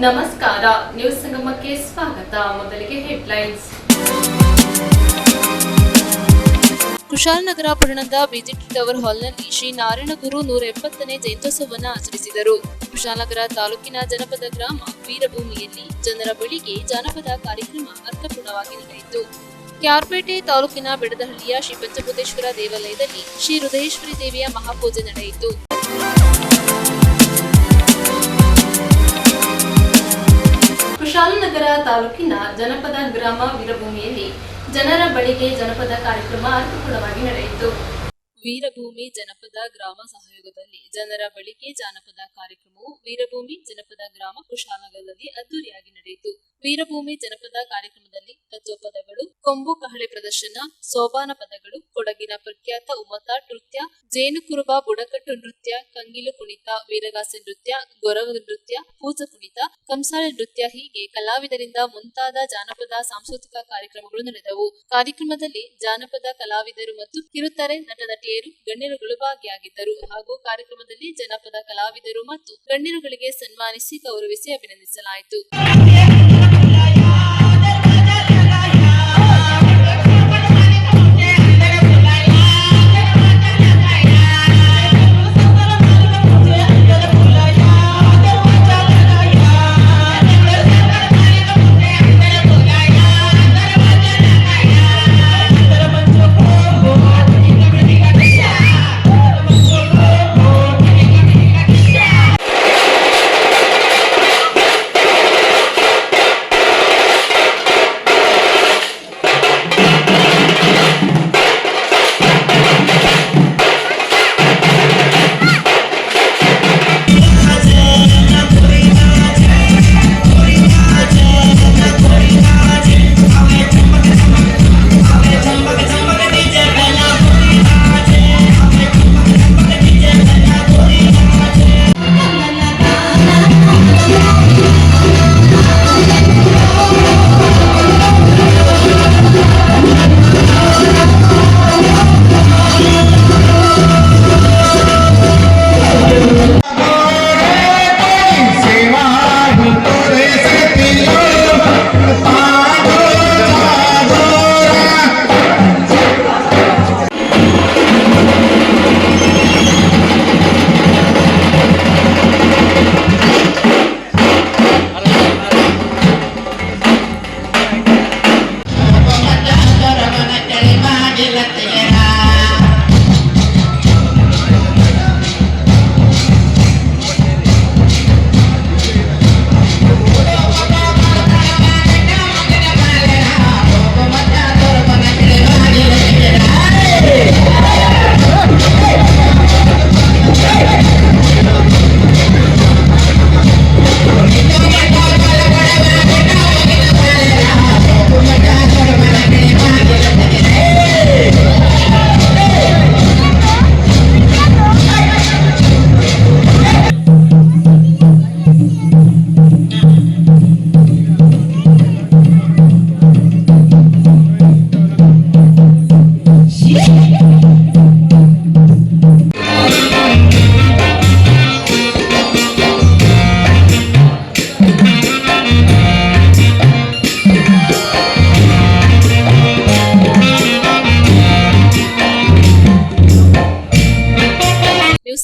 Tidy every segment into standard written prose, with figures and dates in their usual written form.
ನಮಸ್ಕಾರ, ನ್ಯೂಸ್ ಸಂಗಮಕ್ಕೆ ಸ್ವಾಗತ. ಮೊದಲಿಗೆ ಹೆಡ್ಲೈನ್ಸ್. ಕುಶಾಲನಗರ ಪಟ್ಟಣದ ಬಿಜೆಟಿ ಟವರ್ ಹಾಲ್ನಲ್ಲಿ ಶ್ರೀ ನಾರಾಯಣಗುರು 170ನೇ ಜಯಂತ್ಯೋತ್ಸವವನ್ನು ಆಚರಿಸಿದರು. ಕುಶಾಲನಗರ ತಾಲೂಕಿನ ಜನಪದ ಗ್ರಾಮ ವೀರಭೂಮಿಯಲ್ಲಿ ಜನರ ಬಳಿಗೆ ಜಾನಪದ ಕಾರ್ಯಕ್ರಮ ಅರ್ಥಪೂರ್ಣವಾಗಿ ನಡೆಯಿತು. ಕ್ಯಾರ್ಪೇಟೆ ತಾಲೂಕಿನ ಬೆಡದಹಳ್ಳಿಯ ಶ್ರೀ ಪಂಚಭೂತೇಶ್ವರ ದೇವಾಲಯದಲ್ಲಿ ಶ್ರೀ ಹೃದಯೇಶ್ವರಿ ದೇವಿಯ ಮಹಾಪೂಜೆ ನಡೆಯಿತು. ಕುಶಾಲನಗರ ತಾಲೂಕಿನ ಜನಪದ ಗ್ರಾಮ ವೀರಭೂಮಿಯಲ್ಲಿ ಜನರ ಬಳಿಗೆ ಜನಪದ ಕಾರ್ಯಕ್ರಮ ಅರ್ಥಪೂರ್ಣವಾಗಿ ನಡೆಯಿತು. ವೀರಭೂಮಿ ಜನಪದ ಗ್ರಾಮ ಸಹಯೋಗದಲ್ಲಿ ಜನರ ಬಳಿಗೆ ಜಾನಪದ ಕಾರ್ಯಕ್ರಮವು ವೀರಭೂಮಿ ಜನಪದ ಗ್ರಾಮ ಕುಶಾಲನಗರದಲ್ಲಿ ಅದ್ದೂರಿಯಾಗಿ ನಡೆಯಿತು. ವೀರಭೂಮಿ ಜನಪದ ಕಾರ್ಯಕ್ರಮದಲ್ಲಿ ತತ್ವಪದಗಳು, ಕೊಂಬು ಕಹಳೆ ಪ್ರದರ್ಶನ, ಸೋಬಾನ ಪದಗಳು, ಕೊಡಗಿನ ಪ್ರಖ್ಯಾತ ಉಮ್ಮತ್ತ ನೃತ್ಯ, ಜೇನುಕುರುಬ ಬುಡಕಟ್ಟು ನೃತ್ಯ, ಕಂಗಿಲು ಕುಣಿತ, ವೀರಗಾಸೆ ನೃತ್ಯ, ಗೊರವ ನೃತ್ಯ, ಪೂಜ ಕುಣಿತ, ಕಂಸಾಳೆ ನೃತ್ಯ ಹೀಗೆ ಕಲಾವಿದರಿಂದ ಮುಂತಾದ ಜಾನಪದ ಸಾಂಸ್ಕೃತಿಕ ಕಾರ್ಯಕ್ರಮಗಳು ನಡೆದವು. ಕಾರ್ಯಕ್ರಮದಲ್ಲಿ ಜಾನಪದ ಕಲಾವಿದರು ಮತ್ತು ಕಿರುತೆರೆ ನಟ ನಟಿಯರು, ಗಣ್ಯರುಗಳು ಭಾಗಿಯಾಗಿದ್ದರು. ಹಾಗೂ ಕಾರ್ಯಕ್ರಮದಲ್ಲಿ ಜನಪದ ಕಲಾವಿದರು ಮತ್ತು ಗಣ್ಯರುಗಳಿಗೆ ಸನ್ಮಾನಿಸಿ ಗೌರವಿಸಿ ಅಭಿನಂದಿಸಲಾಯಿತು.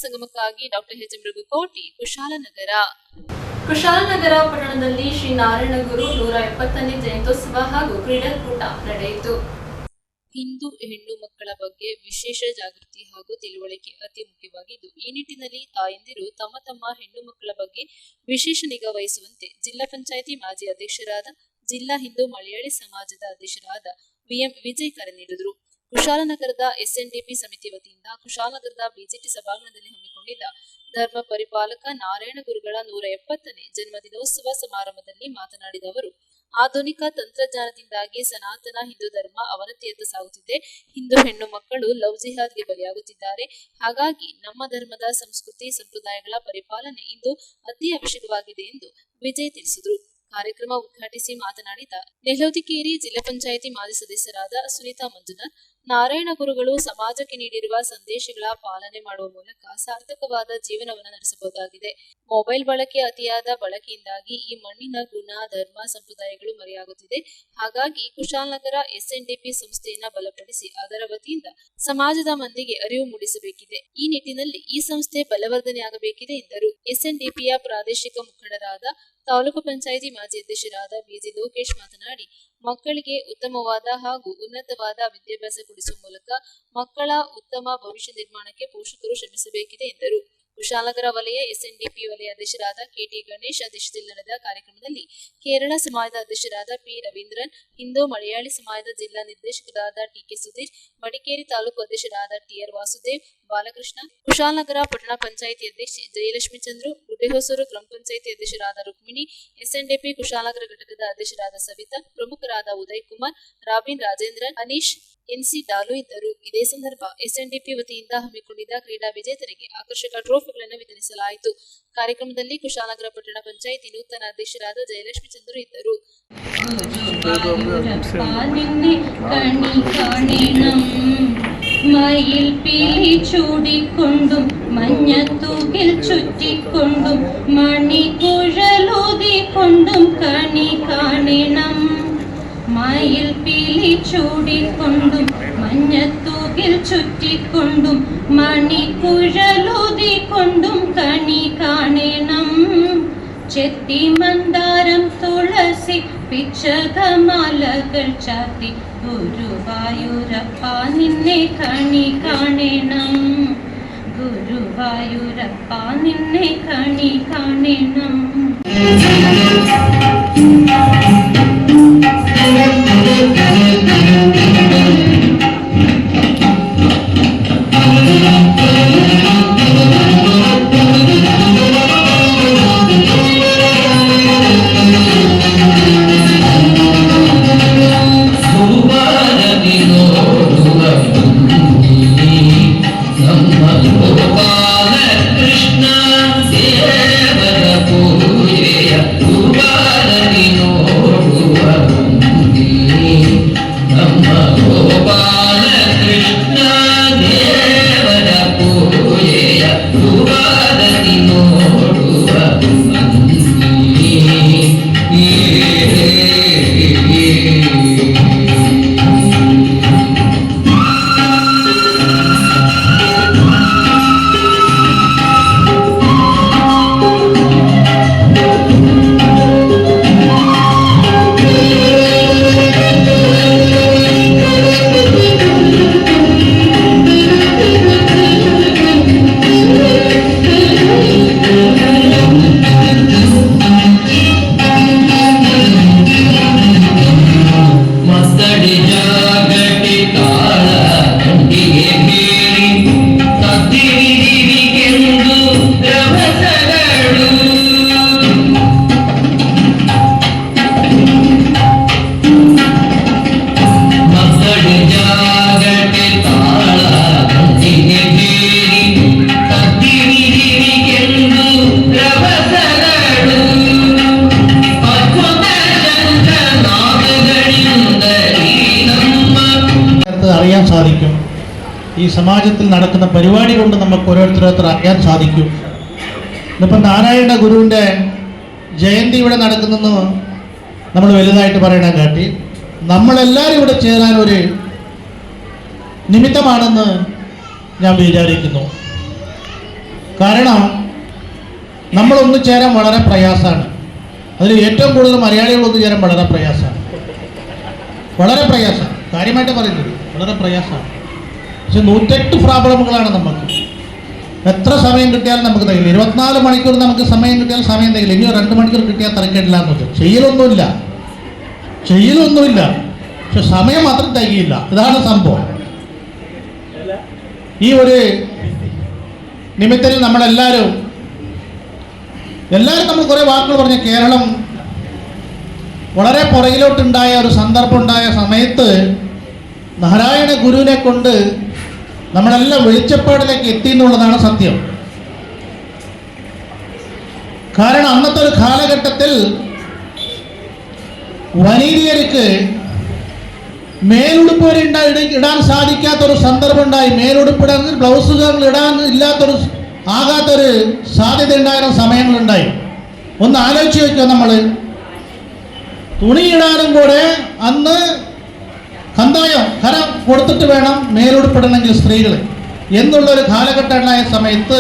ಸಂಗಮಕ್ಕಾಗಿ ಡಾಕ್ಟರ್ ಎಚ್ ಮೃಗುಕೋಟಿ, ಕುಶಾಲನಗರ. ಕುಶಾಲನಗರ ಪಟ್ಟಣದಲ್ಲಿ ಶ್ರೀ ನಾರಾಯಣಗುರು 170ನೇ ಜಯಂತ್ಯೋತ್ಸವ ಹಾಗೂ ಕ್ರೀಡಾಕೂಟ ನಡೆಯಿತು. ಹಿಂದೂ ಹೆಣ್ಣು ಮಕ್ಕಳ ಬಗ್ಗೆ ವಿಶೇಷ ಜಾಗೃತಿ ಹಾಗೂ ತಿಳುವಳಿಕೆ ಅತಿ ಮುಖ್ಯವಾಗಿದ್ದು, ಈ ನಿಟ್ಟಿನಲ್ಲಿ ತಾಯಂದಿರು ತಮ್ಮ ತಮ್ಮ ಹೆಣ್ಣು ಮಕ್ಕಳ ಬಗ್ಗೆ ವಿಶೇಷ ನಿಗಾ ವಹಿಸುವಂತೆ ಜಿಲ್ಲಾ ಪಂಚಾಯಿತಿ ಮಾಜಿ ಅಧ್ಯಕ್ಷರಾದ, ಜಿಲ್ಲಾ ಹಿಂದೂ ಮಲಯಾಳಿ ಸಮಾಜದ ಅಧ್ಯಕ್ಷರಾದ ವಿಎಂ ವಿಜಯ್ ಕರೆ ನೀಡಿದರು. ಕುಶಾಲನಗರದ ಎಸ್ಎನ್ಡಿಪಿ ಸಮಿತಿ ವತಿಯಿಂದ ಕುಶಾಲನಗರದ ಬಿಜೆಟಿ ಸಭಾಂಗಣದಲ್ಲಿ ಹಮ್ಮಿಕೊಂಡಿದ್ದ ಧರ್ಮ ಪರಿಪಾಲಕ ನಾರಾಯಣಗುರುಗಳ 170ನೇ ಜನ್ಮದಿನೋತ್ಸವ ಸಮಾರಂಭದಲ್ಲಿ ಮಾತನಾಡಿದ ಅವರು, ಆಧುನಿಕ ತಂತ್ರಜ್ಞಾನದಿಂದಾಗಿ ಸನಾತನ ಹಿಂದೂ ಧರ್ಮ ಅವನತಿಯತ್ತ ಸಾಗುತ್ತಿದೆ. ಹಿಂದೂ ಹೆಣ್ಣು ಮಕ್ಕಳು ಲವ್ ಜಿಹಾದ್ಗೆ ಬಲಿಯಾಗುತ್ತಿದ್ದಾರೆ. ಹಾಗಾಗಿ ನಮ್ಮ ಧರ್ಮದ ಸಂಸ್ಕೃತಿ ಸಂಪ್ರದಾಯಗಳ ಪರಿಪಾಲನೆ ಇಂದು ಅತಿ ಅವಶ್ಯಕವಾಗಿದೆ ಎಂದು ವಿಜಯ್ ತಿಳಿಸಿದರು. ಕಾರ್ಯಕ್ರಮ ಉದ್ಘಾಟಿಸಿ ಮಾತನಾಡಿದ ನೆಲೋದಿಕೇರಿ ಜಿಲ್ಲಾ ಪಂಚಾಯಿತಿ ಮಾಜಿ ಸದಸ್ಯರಾದ ಸುನೀತಾ ಮಂಜುನಾಥ್, ನಾರಾಯಣ ಗುರುಗಳು ಸಮಾಜಕ್ಕೆ ನೀಡಿರುವ ಸಂದೇಶಗಳ ಪಾಲನೆ ಮಾಡುವ ಮೂಲಕ ಸಾರ್ಥಕವಾದ ಜೀವನವನ್ನು ನಡೆಸಬಹುದಾಗಿದೆ. ಮೊಬೈಲ್ ಬಳಕೆ ಅತಿಯಾದ ಬಳಕೆಯಿಂದಾಗಿ ಈ ಮಣ್ಣಿನ ಗುಣ, ಧರ್ಮ, ಸಂಪ್ರದಾಯಗಳು ಮರೆಯಾಗುತ್ತಿದೆ. ಹಾಗಾಗಿ ಕುಶಾಲನಗರ ಎಸ್ಎನ್ಡಿಪಿ ಸಂಸ್ಥೆಯನ್ನ ಬಲಪಡಿಸಿ ಅದರ ವತಿಯಿಂದ ಸಮಾಜದ ಮಂದಿಗೆ ಅರಿವು ಮೂಡಿಸಬೇಕಿದೆ. ಈ ನಿಟ್ಟಿನಲ್ಲಿ ಈ ಸಂಸ್ಥೆ ಬಲವರ್ಧನೆಯಾಗಬೇಕಿದೆ ಎಂದರು. ಎಸ್ಎನ್ಡಿಪಿಯ ಪ್ರಾದೇಶಿಕ ಮುಖಂಡರಾದ ತಾಲೂಕು ಪಂಚಾಯಿತಿ ಮಾಜಿ ಅಧ್ಯಕ್ಷರಾದ ಬಿಜಿ ಲೋಕೇಶ್ ಮಾತನಾಡಿ, ಮಕ್ಕಳಿಗೆ ಉತ್ತಮವಾದ ಹಾಗೂ ಉನ್ನತವಾದ ವಿದ್ಯಾಭ್ಯಾಸ ಕೊಡಿಸುವ ಮೂಲಕ ಮಕ್ಕಳ ಉತ್ತಮ ಭವಿಷ್ಯ ನಿರ್ಮಾಣಕ್ಕೆ ಪೋಷಕರು ಶ್ರಮಿಸಬೇಕಿದೆ ಎಂದರು. ಕುಶಾಲನಗರ ವಲಯ ಎಸ್ಎನ್ಡಿಪಿ ವಲಯ ಅಧ್ಯಕ್ಷರಾದ ಕೆಟಿ ಗಣೇಶ್ ಅಧ್ಯಕ್ಷತೆಯಲ್ಲಿ ನಡೆದ ಕಾರ್ಯಕ್ರಮದಲ್ಲಿ ಕೇರಳ ಸಮಾಜದ ಅಧ್ಯಕ್ಷರಾದ ಪಿ ರವೀಂದ್ರನ್, ಹಿಂದೂ ಮಲಯಾಳಿ ಸಮಾಜದ ಜಿಲ್ಲಾ ನಿರ್ದೇಶಕರಾದ ಟಿಕೆ ಸುಧೀರ್, ಮಡಿಕೇರಿ ತಾಲೂಕು ಅಧ್ಯಕ್ಷರಾದ ಟಿಆರ್ ವಾಸುದೇವ್, ಬಾಲಕೃಷ್ಣ, ಕುಶಾಲನಗರ ಪಟ್ಟಣ ಪಂಚಾಯಿತಿ ಅಧ್ಯಕ್ಷೆ ಜಯಲಕ್ಷ್ಮಿ ಚಂದ್ರು, ಗುಡ್ಡೆಹೊಸೂರು ಗ್ರಾಮ ಪಂಚಾಯಿತಿ ಅಧ್ಯಕ್ಷರಾದ ರುಕ್ಮಿಣಿ, ಎಸ್ಎನ್ಡಿಪಿ ಕುಶಾಲನಗರ ಘಟಕದ ಅಧ್ಯಕ್ಷರಾದ ಸವಿತಾ, ಪ್ರಮುಖರಾದ ಉದಯ್ ಕುಮಾರ್, ರಾಬಿನ್, ರಾಜೇಂದ್ರನ್, ಅನೀಶ್, ಎನ್ಸಿ ಡಾಲು ಇದ್ದರು. ಇದೇ ಸಂದರ್ಭ ಎಸ್ಎನ್ಡಿಪಿ ವತಿಯಿಂದ ಹಮ್ಮಿಕೊಂಡಿದ್ದ ಕ್ರೀಡಾ ವಿಜೇತರಿಗೆ ಆಕರ್ಷಕ ಟ್ರೋಫಿಗಳನ್ನು ವಿತರಿಸಲಾಯಿತು. ಕಾರ್ಯಕ್ರಮದಲ್ಲಿ ಕುಶಾಲನಗರ ಪಟ್ಟಣ ಪಂಚಾಯಿತಿ ನೂತನ ಅಧ್ಯಕ್ಷರಾದ ಜಯಲಕ್ಷ್ಮಿ ಚಂದ್ರು ಇದ್ದರು. മയിൽ പീലി ചൂടിക്കൊണ്ടും മഞ്ഞത്തൂകിൽ ചുറ്റിക്കൊണ്ടും മണിക്കുഴലൂതിക്കൊണ്ടും കണി കാണണം. മയിൽ പീലി ചൂടിക്കൊണ്ടും മഞ്ഞത്തൂകിൽ ചുറ്റിക്കൊണ്ടും മണിക്കുഴലൂതിക്കൊണ്ടും കണി കാണണം. ചെത്തി മന്ദാരം തുളസി പിച്ചകമാലകൾ ചാത്തി ഗുരുവായൂരപ്പ നിന്നെ കണി കാണണം. ഗുരുവായൂരപ്പ നിന്നെ കണി കാണണം. അറിയാൻ സാധിക്കും. ഈ സമാജത്തിൽ നടക്കുന്ന പരിപാടി കൊണ്ട് നമുക്ക് ഓരോരുത്തരോരുത്തർ അറിയാൻ സാധിക്കും. ഇന്നിപ്പോൾ നാരായണ ഗുരുവിൻ്റെ ജയന്തി ഇവിടെ നടക്കുന്നെന്ന് നമ്മൾ വലുതായിട്ട് പറയണം കാട്ടി നമ്മളെല്ലാവരും ഇവിടെ ചേരാൻ ഒരു നിമിത്തമാണെന്ന് ഞാൻ വിചാരിക്കുന്നു. കാരണം നമ്മളൊന്നു ചേരാൻ വളരെ പ്രയാസമാണ്. അതിൽ ഏറ്റവും കൂടുതൽ മലയാളികൾ ഒന്നു ചേരാൻ വളരെ പ്രയാസമാണ്. വളരെ പ്രയാസമാണ്, കാര്യമായിട്ട് പറയുന്നത് വളരെ പ്രയാസമാണ്. പക്ഷെ 108 പ്രോബ്ലമുകളാണ് നമുക്ക്. എത്ര സമയം കിട്ടിയാലും നമുക്ക് തയ്യില്ല. 24 മണിക്കൂർ നമുക്ക് സമയം കിട്ടിയാൽ സമയം തയ്യില്ല. ഇനി 2 മണിക്കൂർ കിട്ടിയാൽ തിരക്കേണ്ടില്ല എന്നത്. ചെയ്യലൊന്നുമില്ല, പക്ഷെ സമയം മാത്രം തികയില്ല. ഇതാണ് സംഭവം. ഈ ഒരു നിമിത്തത്തിൽ നമ്മളെല്ലാവരും നമ്മൾ കുറേ വാക്കുകൾ പറഞ്ഞ കേരളം വളരെ പുറകിലോട്ടുണ്ടായ ഒരു സന്ദർഭം ഉണ്ടായ സമയത്ത് നാരായണ ഗുരുവിനെ കൊണ്ട് നമ്മളെല്ലാം വെളിച്ചപ്പാടിലേക്ക് എത്തി എന്നുള്ളതാണ് സത്യം. കാരണം അന്നത്തെ ഒരു കാലഘട്ടത്തിൽ വനീതിയർക്ക് മേലുടുപ്പ് വരെ ഇടാൻ സാധിക്കാത്തൊരു സന്ദർഭം ഉണ്ടായി. മേലുടുപ്പിടാൻ ബ്ലൗസുകൾ ഇടാൻ ഇല്ലാത്തൊരു ആകാത്തൊരു സാധ്യത ഉണ്ടായിരുന്ന സമയങ്ങളുണ്ടായി. ഒന്ന് ആലോചിച്ച് വയ്ക്കുക, നമ്മൾ തുണിയിടാനും കൂടെ അന്ന് കന്തായം കരം കൊടുത്തിട്ട് വേണം മേലുടുപ്പിടണമെങ്കിൽ സ്ത്രീകൾ എന്നുള്ളൊരു കാലഘട്ടം ഉണ്ടായ സമയത്ത്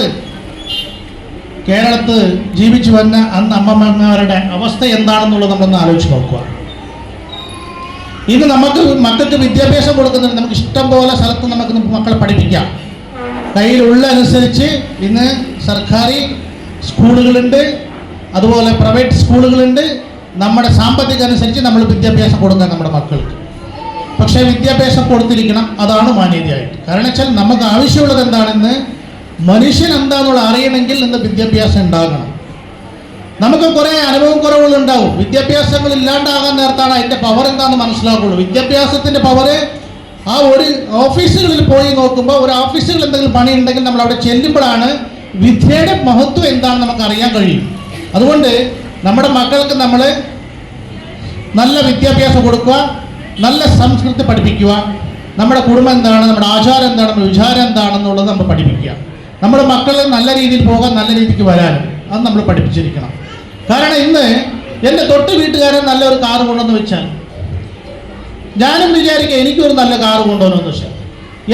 കേരളത്ത് ജീവിച്ചു വന്ന അന്ന് അമ്മമാരുടെ അവസ്ഥ എന്താണെന്നുള്ളത് നമ്മളൊന്ന് ആലോചിച്ച് നോക്കുക. ഇന്ന് നമുക്ക് മക്കൾക്ക് വിദ്യാഭ്യാസം കൊടുക്കുന്നുണ്ട്. നമുക്ക് ഇഷ്ടം പോലെ സ്ഥലത്ത് നമുക്ക് മക്കളെ പഠിപ്പിക്കാം. കയ്യിലുള്ള അനുസരിച്ച് ഇന്ന് സർക്കാരി സ്കൂളുകളുണ്ട്, അതുപോലെ പ്രൈവറ്റ് സ്കൂളുകളുണ്ട്. നമ്മുടെ സാമ്പത്തികം അനുസരിച്ച് നമ്മൾ വിദ്യാഭ്യാസം കൊടുക്കുക നമ്മുടെ മക്കൾക്ക്. പക്ഷേ വിദ്യാഭ്യാസം കൊടുത്തിരിക്കണം, അതാണ് മാന്യതയായിട്ട്. കാരണം വെച്ചാൽ നമുക്ക് ആവശ്യമുള്ളത് എന്താണെന്ന് മനുഷ്യൻ എന്താണെന്നുള്ള അറിയണമെങ്കിൽ ഇന്ന് വിദ്യാഭ്യാസം ഉണ്ടാകണം. നമുക്ക് കുറേ അനുഭവം കുറവുകളുണ്ടാവും. വിദ്യാഭ്യാസങ്ങൾ ഇല്ലാണ്ടാകാൻ നേരത്താണ് അതിൻ്റെ പവർ എന്താണെന്ന് മനസ്സിലാക്കുള്ളൂ. വിദ്യാഭ്യാസത്തിൻ്റെ പവർ ആ ഒരു ഓഫീസുകളിൽ പോയി നോക്കുമ്പോൾ, ഒരു ഓഫീസുകളിൽ എന്തെങ്കിലും പണി ഉണ്ടെങ്കിൽ നമ്മൾ അവിടെ ചെല്ലുമ്പോഴാണ് വിദ്യയുടെ മഹത്വം എന്താണെന്ന് നമുക്ക് അറിയാൻ കഴിയും. അതുകൊണ്ട് നമ്മുടെ മക്കൾക്ക് നമ്മൾ നല്ല വിദ്യാഭ്യാസം കൊടുക്കുക, നല്ല സംസ്കൃതി പഠിപ്പിക്കുക. നമ്മുടെ കുടുംബം എന്താണ്, നമ്മുടെ ആചാരം എന്താണ്, നമ്മുടെ വിചാരം എന്താണെന്നുള്ളത് നമ്മൾ പഠിപ്പിക്കുക. നമ്മുടെ മക്കൾ നല്ല രീതിയിൽ പോകാൻ, നല്ല രീതിക്ക് വരാനും അത് നമ്മൾ പഠിപ്പിച്ചിരിക്കണം. കാരണം ഇന്ന് എൻ്റെ തൊട്ട് വീട്ടുകാരൻ നല്ലൊരു കാറ് കൊണ്ടുവന്ന് വെച്ചാൽ ഞാനും വിചാരിക്കുക എനിക്കൊരു നല്ല കാറ് കൊണ്ടുവന്നു വെച്ചാൽ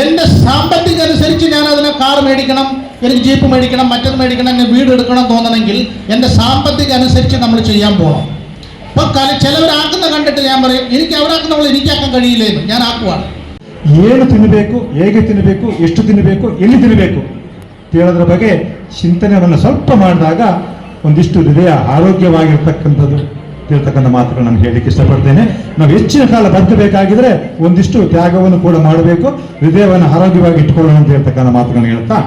എൻ്റെ സാമ്പത്തികം അനുസരിച്ച് ഞാൻ അതിനെ കാർ മേടിക്കണം, എനിക്ക് ജീപ്പ് മേടിക്കണം, മറ്റത് മേടിക്കണം, എനിക്ക് വീട് എടുക്കണം തോന്നണമെങ്കിൽ എൻ്റെ സാമ്പത്തികം അനുസരിച്ച് നമ്മൾ ചെയ്യാൻ പോകണം. അപ്പം ചിലവരാക്കുന്ന കണ്ടിട്ട് ഞാൻ പറയും എനിക്ക് അവരാക്കുന്നവൾ എനിക്കാക്കാൻ കഴിയില്ലേന്ന്. ഞാൻ ಆಕುವಾണ്. ಏನು ತಿನ್ನಬೇಕು, ಹೇಗೆ ತಿನ್ನಬೇಕು, ಎಷ್ಟು ತಿನ್ನಬೇಕು, ಎಲ್ಲಿ ತಿನ್ನಬೇಕು ಹೇಳೋದ್ರ ಬಗ್ಗೆ ಚಿಂತನೆಯನ್ನು ಸ್ವಲ್ಪ ಮಾಡಿದಾಗ ಒಂದಿಷ್ಟು ಹೃದಯ ಆರೋಗ್ಯವಾಗಿರ್ತಕ್ಕಂಥದ್ದು ಹೇಳ್ತಕ್ಕಂಥ ಮಾತುಗಳು ನಾನು ಹೇಳಲಿಕ್ಕೆ ಇಷ್ಟಪಡ್ತೇನೆ. ನಾವು ಹೆಚ್ಚಿನ ಕಾಲ ಬದುಕಬೇಕಾಗಿದ್ರೆ ಒಂದಿಷ್ಟು ತ್ಯಾಗವನ್ನು ಕೂಡ ಮಾಡಬೇಕು, ಹೃದಯವನ್ನು ಆರೋಗ್ಯವಾಗಿ ಇಟ್ಕೊಳ್ಳೋಣ ಅಂತ ಹೇಳ್ತಕ್ಕಂಥ ಮಾತುಗಳನ್ನು ಹೇಳ್ತಾ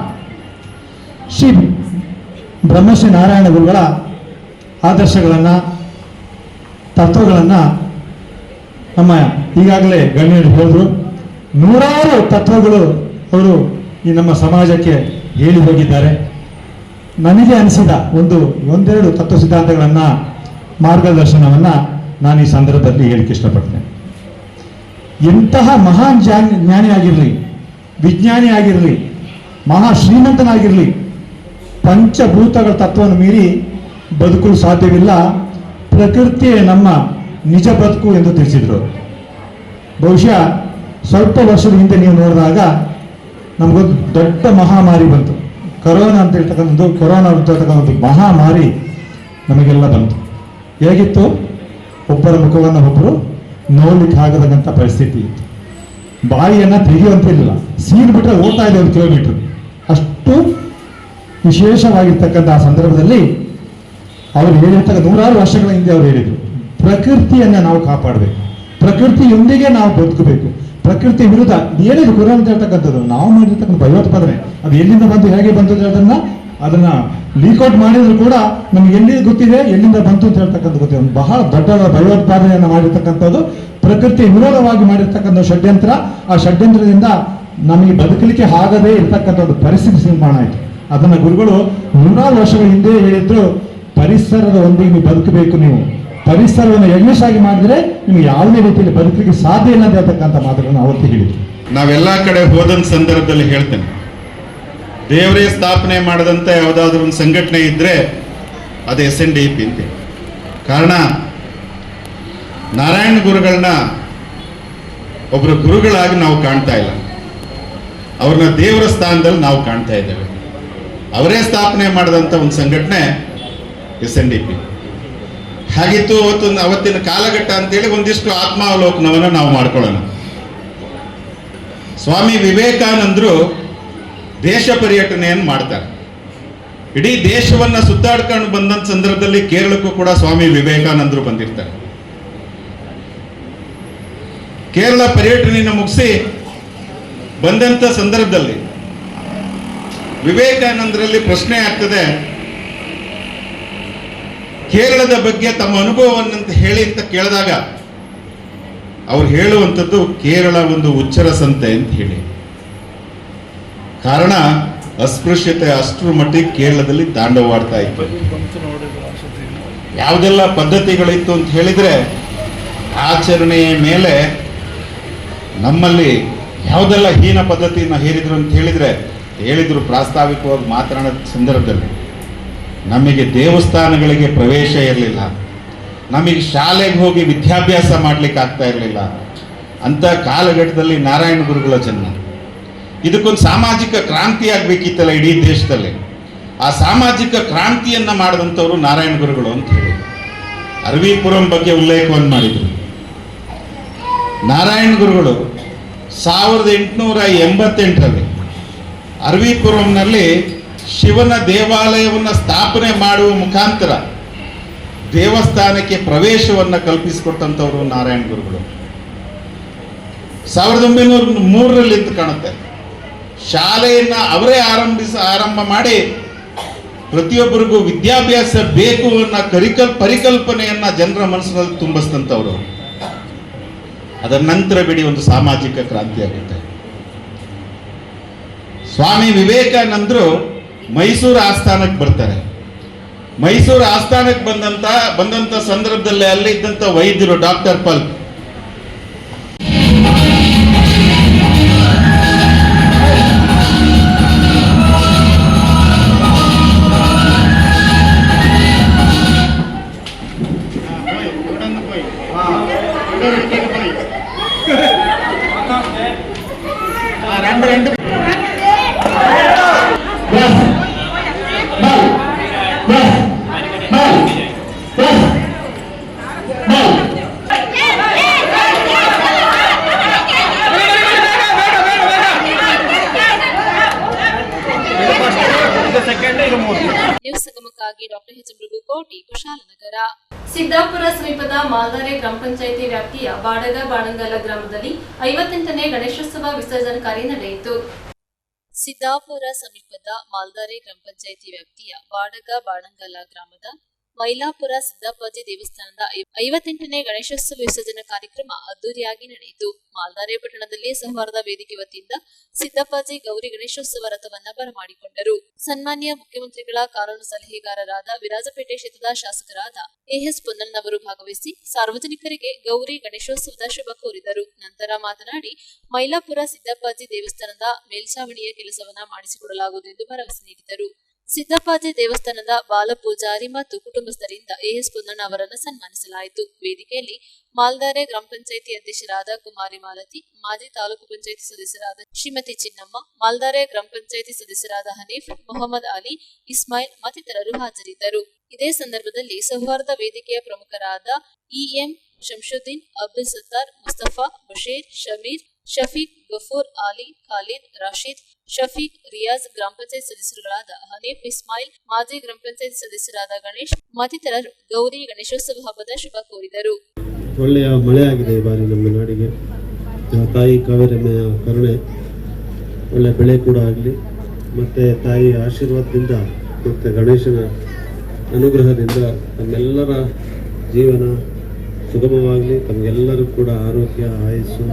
ಶ್ರೀ ಬ್ರಹ್ಮಶ್ರೀ ನಾರಾಯಣ ಗುರುಗಳ ಆದರ್ಶಗಳನ್ನು, ತತ್ವಗಳನ್ನು ನಮ್ಮ ಈಗಾಗಲೇ ಗಣ್ಯರು ಹೇಳಿದ್ರು. ನೂರಾರು ತತ್ವಗಳು ಅವರು ಈ ನಮ್ಮ ಸಮಾಜಕ್ಕೆ ಹೇಳಿ ಹೋಗಿದ್ದಾರೆ. ನನಗೆ ಅನಿಸಿದ ಒಂದೆರಡು ತತ್ವ ಸಿದ್ಧಾಂತಗಳನ್ನು, ಮಾರ್ಗದರ್ಶನವನ್ನು ನಾನು ಈ ಸಂದರ್ಭದಲ್ಲಿ ಹೇಳಿಕ್ಕೆ ಇಷ್ಟಪಡ್ತೇನೆ. ಎಂತಹ ಮಹಾನ್ ಜ್ಞಾನಿ ಆಗಿರಲಿ, ವಿಜ್ಞಾನಿ ಆಗಿರಲಿ, ಮಹಾ ಶ್ರೀಮಂತನಾಗಿರಲಿ, ಪಂಚಭೂತಗಳ ತತ್ವವನ್ನು ಮೀರಿ ಬದುಕಲು ಸಾಧ್ಯವಿಲ್ಲ. ಪ್ರಕೃತಿಯೇ ನಮ್ಮ ನಿಜ ಬದುಕು ಎಂದು ತಿಳಿಸಿದರು. ಬಹುಶಃ ಸ್ವಲ್ಪ ವರ್ಷದ ಹಿಂದೆ ನೀವು ನೋಡಿದಾಗ ನಮಗೊಂದು ದೊಡ್ಡ ಮಹಾಮಾರಿ ಬಂತು. ಕೊರೋನಾ ಅಂತ ಹೇಳ್ತಕ್ಕಂಥ ಒಂದು ಮಹಾಮಾರಿ ನಮಗೆಲ್ಲ ಬಂತು. ಹೇಗಿತ್ತು? ಒಬ್ಬರ ಮುಖವನ್ನು ಒಬ್ಬರು ನೋಡ್ಲಿಕ್ಕೆ ಆಗದಂಥ ಪರಿಸ್ಥಿತಿ ಇತ್ತು. ಬಾಯಿಯನ್ನು ತೆಗೆಯುವಂತಿರಲಿಲ್ಲ, ಸೀಲ್ ಬಿಟ್ಟರೆ ಓಡ್ತಾ ಇದೆ 1 ಕಿಲೋಮೀಟರ್. ಅಷ್ಟು ವಿಶೇಷವಾಗಿರ್ತಕ್ಕಂಥ ಆ ಸಂದರ್ಭದಲ್ಲಿ ಅವರು ಹೇಳಿರ್ತಕ್ಕ ನೂರಾರು ವರ್ಷಗಳ ಹಿಂದೆ ಅವರು ಹೇಳಿದರು, ಪ್ರಕೃತಿಯನ್ನು ನಾವು ಕಾಪಾಡಬೇಕು, ಪ್ರಕೃತಿಯೊಂದಿಗೆ ನಾವು ಬದುಕಬೇಕು, ಪ್ರಕೃತಿ ವಿರುದ್ಧ ಏನಿದು ಕೊರೋನಾ ಅಂತ ಹೇಳ್ತಕ್ಕಂಥದ್ದು ನಾವು ಮಾಡಿರ್ತಕ್ಕಂಥ ಭಯೋತ್ಪಾದನೆ ಅದು ಎಲ್ಲಿಂದ ಬಂತು, ಹೇಗೆ ಬಂತು ಅದನ್ನ ಲೀಕ್ಔಟ್ ಮಾಡಿದ್ರು ಕೂಡ ನಮ್ಗೆ ಎಲ್ಲಿ ಗೊತ್ತಿದೆ, ಎಲ್ಲಿಂದ ಬಂತು ಅಂತ ಹೇಳ್ತಕ್ಕಂಥ ಗೊತ್ತಿದೆ. ಬಹಳ ದೊಡ್ಡ ಭಯೋತ್ಪಾದನೆಯನ್ನು ಮಾಡಿರ್ತಕ್ಕಂಥದ್ದು, ಪ್ರಕೃತಿ ವಿರೋಧವಾಗಿ ಮಾಡಿರ್ತಕ್ಕಂಥ ಷಡ್ಯಂತ್ರ. ಆ ಷಡ್ಯಂತ್ರದಿಂದ ನಮಗೆ ಬದುಕಲಿಕ್ಕೆ ಆಗದೇ ಇರ್ತಕ್ಕಂಥ ಒಂದು ಪರಿಸ್ಥಿತಿ ನಿರ್ಮಾಣ ಆಯಿತು. ಅದನ್ನ ಗುರುಗಳು ನೂರಾರು ವರ್ಷಗಳ ಹಿಂದೆ ಹೇಳಿದ್ರು, ಪರಿಸರದ ಒಂದಿಗೆ ನೀವು ಬದುಕಬೇಕು, ನೀವು ಪರಿಸರವನ್ನು ಯಜ್ಞಶಾಗಿ ಮಾಡಿದ್ರೆ ನಿಮ್ಗೆ ಯಾವುದೇ ರೀತಿಯಲ್ಲಿ ಬದುಕಲಿಕ್ಕೆ ಸಾಧ್ಯ ಇಲ್ಲ ಅಂತ ಹೇಳ್ತಕ್ಕಂಥ ಮಾತುಗಳನ್ನು ಅವತ್ತು ಹೇಳಿದ್ರು. ನಾವೆಲ್ಲ ಕಡೆ ಹೋದಂತ ಸಂದರ್ಭದಲ್ಲಿ ಹೇಳ್ತೇನೆ, ದೇವರೇ ಸ್ಥಾಪನೆ ಮಾಡದಂತ ಯಾವುದಾದ್ರೂ ಒಂದು ಸಂಘಟನೆ ಇದ್ರೆ ಅದು SNDP ಅಂತ. ಕಾರಣ ನಾರಾಯಣ ಗುರುಗಳನ್ನ ಒಬ್ಬರು ಗುರುಗಳಾಗಿ ನಾವು ಕಾಣ್ತಾ ಇಲ್ಲ, ಅವ್ರನ್ನ ದೇವರ ಸ್ಥಾನದಲ್ಲಿ ನಾವು ಕಾಣ್ತಾ ಇದ್ದೇವೆ. ಅವರೇ ಸ್ಥಾಪನೆ ಮಾಡಿದಂಥ ಒಂದು ಸಂಘಟನೆ SNDP. ಹಾಗಿತ್ತು ಅವತ್ತಿನ ಕಾಲಘಟ್ಟ ಅಂತೇಳಿ ಒಂದಿಷ್ಟು ಆತ್ಮಾವಲೋಕನವನ್ನು ನಾವು ಮಾಡ್ಕೊಳ್ಳೋಣ. ಸ್ವಾಮಿ ವಿವೇಕಾನಂದರು ದೇಶ ಪರ್ಯಟನೆಯನ್ನು ಮಾಡ್ತಾರೆ. ಇಡೀ ದೇಶವನ್ನ ಸುತ್ತಾಡ್ಕೊಂಡು ಬಂದಂತ ಸಂದರ್ಭದಲ್ಲಿ ಕೇರಳಕ್ಕೂ ಕೂಡ ಸ್ವಾಮಿ ವಿವೇಕಾನಂದರು ಬಂದಿರ್ತಾರೆ. ಕೇರಳ ಪರ್ಯಟನೆಯನ್ನು ಮುಗಿಸಿ ಬಂದಂತ ಸಂದರ್ಭದಲ್ಲಿ ವಿವೇಕಾನಂದರಲ್ಲಿ ಪ್ರಶ್ನೆ ಆಗ್ತದೆ, ಕೇರಳದ ಬಗ್ಗೆ ತಮ್ಮ ಅನುಭವವನ್ನಂತ ಹೇಳಿ ಅಂತ ಕೇಳಿದಾಗ ಅವ್ರು ಹೇಳುವಂಥದ್ದು ಕೇರಳ ಒಂದು ಉಚ್ಚರ ಸಂತೆ ಅಂತ ಹೇಳಿ. ಕಾರಣ ಅಸ್ಪೃಶ್ಯತೆ ಅಷ್ಟರ ಮಟ್ಟಿಗೆ ಕೇರಳದಲ್ಲಿ ತಾಂಡವಾಡ್ತಾ ಇತ್ತು. ಯಾವುದೆಲ್ಲ ಪದ್ಧತಿಗಳಿತ್ತು ಅಂತ ಹೇಳಿದ್ರೆ ಆಚರಣೆಯ ಮೇಲೆ ನಮ್ಮಲ್ಲಿ ಯಾವುದೆಲ್ಲ ಹೀನ ಪದ್ಧತಿಯನ್ನು ಹೇರಿದ್ರು ಅಂತ ಹೇಳಿದ್ರು ಪ್ರಾಸ್ತಾವಿಕವಾಗಿ ಮಾತನಾಡೋ ಸಂದರ್ಭದಲ್ಲಿ ನಮಗೆ ದೇವಸ್ಥಾನಗಳಿಗೆ ಪ್ರವೇಶ ಇರಲಿಲ್ಲ, ನಮಗೆ ಶಾಲೆಗೆ ಹೋಗಿ ವಿದ್ಯಾಭ್ಯಾಸ ಮಾಡಲಿಕ್ಕೆ ಆಗ್ತಾ ಇರಲಿಲ್ಲ. ಅಂಥ ಕಾಲಘಟ್ಟದಲ್ಲಿ ನಾರಾಯಣ ಗುರುಗಳ ಜನ್ಮ, ಇದಕ್ಕೊಂದು ಸಾಮಾಜಿಕ ಕ್ರಾಂತಿ ಆಗಬೇಕಿತ್ತಲ್ಲ ಇಡೀ ದೇಶದಲ್ಲಿ. ಆ ಸಾಮಾಜಿಕ ಕ್ರಾಂತಿಯನ್ನು ಮಾಡಿದಂಥವ್ರು ನಾರಾಯಣ ಗುರುಗಳು ಅಂತ ಹೇಳಿ ಅರವಿಪುರಂ ಬಗ್ಗೆ ಉಲ್ಲೇಖವನ್ನು ಮಾಡಿದರು. ನಾರಾಯಣ ಗುರುಗಳು 1888ರಲ್ಲಿ ಅರವಿಪುರಂನಲ್ಲಿ ಶಿವನ ದೇವಾಲಯವನ್ನು ಸ್ಥಾಪನೆ ಮಾಡುವ ಮುಖಾಂತರ ದೇವಸ್ಥಾನಕ್ಕೆ ಪ್ರವೇಶವನ್ನು ಕಲ್ಪಿಸಿಕೊಟ್ಟಂಥವರು ನಾರಾಯಣ ಗುರುಗಳು. 1903ರಲ್ಲಿ ಅಂತ ಕಾಣುತ್ತೆ, ಶಾಲೆಯನ್ನು ಅವರೇ ಆರಂಭ ಮಾಡಿ ಪ್ರತಿಯೊಬ್ಬರಿಗೂ ವಿದ್ಯಾಭ್ಯಾಸ ಬೇಕು ಅನ್ನೋ ಪರಿಕಲ್ಪನೆಯನ್ನ ಜನರ ಮನಸ್ಸಿನಲ್ಲಿ ತುಂಬಿಸಿದಂಥವ್ರು. ಅದರ ನಂತರ ಬಿಡಿ ಒಂದು ಸಾಮಾಜಿಕ ಕ್ರಾಂತಿ ಆಗುತ್ತೆ. ಸ್ವಾಮಿ ವಿವೇಕಾನಂದರು ಮೈಸೂರು ಆಸ್ಥಾನಕ್ಕೆ ಬರ್ತಾರೆ. ಮೈಸೂರು ಆಸ್ಥಾನಕ್ಕೆ ಬಂದಂತ ಸಂದರ್ಭದಲ್ಲಿ ಅಲ್ಲಿ ಇದ್ದಂಥ ವೈದ್ಯರು ಡಾಕ್ಟರ್ ಪಲ್ ನ್ಯೂಸ್ ಸಂಗಮಕ್ಕಾಗಿ ಡಾಕ್ಟರ್ ಎಚ್ ಮೃಗುಕೋಟಿ, ಕುಶಾಲನಗರ. ಸಿದ್ದಾಪುರ ಸಮೀಪದ ಮಾಲ್ದಾರೆ ಗ್ರಾಮ ಪಂಚಾಯಿತಿ ವ್ಯಾಪ್ತಿಯ ಬಾಡಗ ಬಾಣಂಗಲ ಗ್ರಾಮದಲ್ಲಿ 58ನೇ ಗಣೇಶೋತ್ಸವ ವಿಸರ್ಜನಾ ಕಾರ್ಯ ನಡೆಯಿತು. ಸಿದ್ದಾಪುರ ಸಮೀಪದ ಮಾಲ್ದಾರೆ ಗ್ರಾಮ ಪಂಚಾಯಿತಿ ವ್ಯಾಪ್ತಿಯ ಬಾಡಗ ಬಾಣಂಗಲ ಗ್ರಾಮದ ಮೈಲಾಪುರ ಸಿದ್ದಪ್ಪಾಜಿ ದೇವಸ್ಥಾನದ 58ನೇ ಗಣೇಶೋತ್ಸವ ವಿಸರ್ಜನಾ ಕಾರ್ಯಕ್ರಮ ಅದ್ದೂರಿಯಾಗಿ ನಡೆಯಿತು. ಮಾಲ್ದಾರೆ ಪಟ್ಟಣದಲ್ಲಿ ಸೌಹಾರ್ದ ವೇದಿಕೆ ವತಿಯಿಂದ ಸಿದ್ದಪ್ಪಾಜಿ ಗೌರಿ ಗಣೇಶೋತ್ಸವ ರಥವನ್ನ ಬರಮಾಡಿಕೊಂಡರು. ಸನ್ಮಾನ್ಯ ಮುಖ್ಯಮಂತ್ರಿಗಳ ಕಾನೂನು ಸಲಹೆಗಾರರಾದ ವಿರಾಜಪೇಟೆ ಕ್ಷೇತ್ರದ ಶಾಸಕರಾದ ಎಎಸ್ ಪೊನ್ನಣ್ಣನವರು ಭಾಗವಹಿಸಿ ಸಾರ್ವಜನಿಕರಿಗೆ ಗೌರಿ ಗಣೇಶೋತ್ಸವದ ಶುಭ ಕೋರಿದರು. ನಂತರ ಮಾತನಾಡಿ ಮೈಲಾಪುರ ಸಿದ್ದಪ್ಪಾಜಿ ದೇವಸ್ಥಾನದ ಮೇಲ್ಛಾವಣಿಯ ಕೆಲಸವನ್ನ ಮಾಡಿಸಿಕೊಡಲಾಗುವುದು ಎಂದು ಭರವಸೆ ನೀಡಿದರು. ಸಿದ್ದಪ್ಪಾಜಿ ದೇವಸ್ಥಾನದ ಬಾಲ ಪೂಜಾರಿ ಮತ್ತು ಕುಟುಂಬಸ್ಥರಿಂದ ಎಎಸ್ ಪೊನ್ನಣ್ಣ ಅವರನ್ನು ಸನ್ಮಾನಿಸಲಾಯಿತು. ವೇದಿಕೆಯಲ್ಲಿ ಮಾಲ್ದಾರೆ ಗ್ರಾಮ ಪಂಚಾಯಿತಿ ಅಧ್ಯಕ್ಷರಾದ ಕುಮಾರಿ ಮಾಲತಿ, ಮಾಜಿ ತಾಲೂಕು ಪಂಚಾಯಿತಿ ಸದಸ್ಯರಾದ ಶ್ರೀಮತಿ ಚಿನ್ನಮ್ಮ, ಮಾಲ್ದಾರೆ ಗ್ರಾಮ ಪಂಚಾಯಿತಿ ಸದಸ್ಯರಾದ ಹನೀಫ್, ಮೊಹಮ್ಮದ್ ಅಲಿ, ಇಸ್ಮಾಯಿಲ್ ಮತ್ತಿತರರು ಹಾಜರಿದ್ದರು. ಇದೇ ಸಂದರ್ಭದಲ್ಲಿ ಸೌಹಾರ್ದ ವೇದಿಕೆಯ ಪ್ರಮುಖರಾದ ಇಎಂ ಶಂಶುದ್ದೀನ್, ಅಬ್ದುಲ್ ಸತ್ತಾರ್, ಮುಸ್ತಫಾ, ಬಶೀರ್, ಶಮೀರ್, ಶಫೀಕ್, ಗಫೂರ್, ಆಲಿ, ಖಾಲಿದ್, ರಾಶೀದ್, ಶಫೀಕ್, ರಿಯಾಜ್, ಗ್ರಾಮ ಪಂಚಾಯತ್ ಸದಸ್ಯರುಗಳಾದ ಹನೀಫ್, ಇಸ್ಮಾಯಿಲ್, ಮಾಜಿ ಗ್ರಾಮ ಪಂಚಾಯತ್ ಸದಸ್ಯರಾದ ಗಣೇಶ್ ಮತ್ತಿತರರು ಗೌರಿ ಗಣೇಶೋತ್ಸವ ಹಬ್ಬದ ಶುಭ ಕೋರಿದರು. ಒಳ್ಳೆಯ ಮಳೆ ಆಗಿದೆ ಈ ಬಾರಿ ನಮ್ಮ ನಾಡಿಗೆ. ತಾಯಿ ಕಾವೇರಮ್ಮೆಯ ಕರುಣೆ, ಒಳ್ಳೆಯ ಬೆಳೆ ಕೂಡ ಆಗಲಿ, ಮತ್ತು ತಾಯಿಯ ಆಶೀರ್ವಾದದಿಂದ ಮತ್ತು ಗಣೇಶನ ಅನುಗ್ರಹದಿಂದ ತಮ್ಮೆಲ್ಲರ ಜೀವನ ಸುಗಮವಾಗಲಿ, ತಮಗೆಲ್ಲರೂ ಕೂಡ ಆರೋಗ್ಯ, ಆಯಸ್ಸು,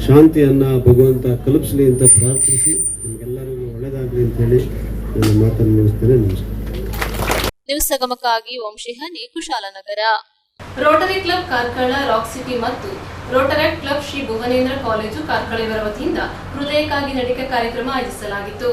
ಶಾಂತಿಯನ್ನು ಭಗವಂತ ಕಲ್ಪಿಸಲಿ ಅಂತ ಪ್ರಾರ್ಥಿಸಿ ನಮಗೆಲ್ಲರಿಗೂ ಒಳ್ಳೆಯದಾಗಲಿ ಅಂತ ಹೇಳಿ ನಾನು ಮಾತನ್ನು ಮುಗಿಸ್ತೇನೆ. ನಮಸ್ಕಾರ. ನ್ಯೂಸ್ ಸಂಗಮಕ್ಕಾಗಿ ವಂಶಿಹಾನಿ, Kushalanagar. Rotary club Karkala, rock city ಮತ್ತು rotaract club Shri Bhuvanendra college Karkala ಇವರ ವತಿಯಿಂದ ಹೃದಯಕ್ಕಾಗಿ ನಡಿಕೆ ಕಾರ್ಯಕ್ರಮ ಆಯೋಜಿಸಲಾಗಿತ್ತು.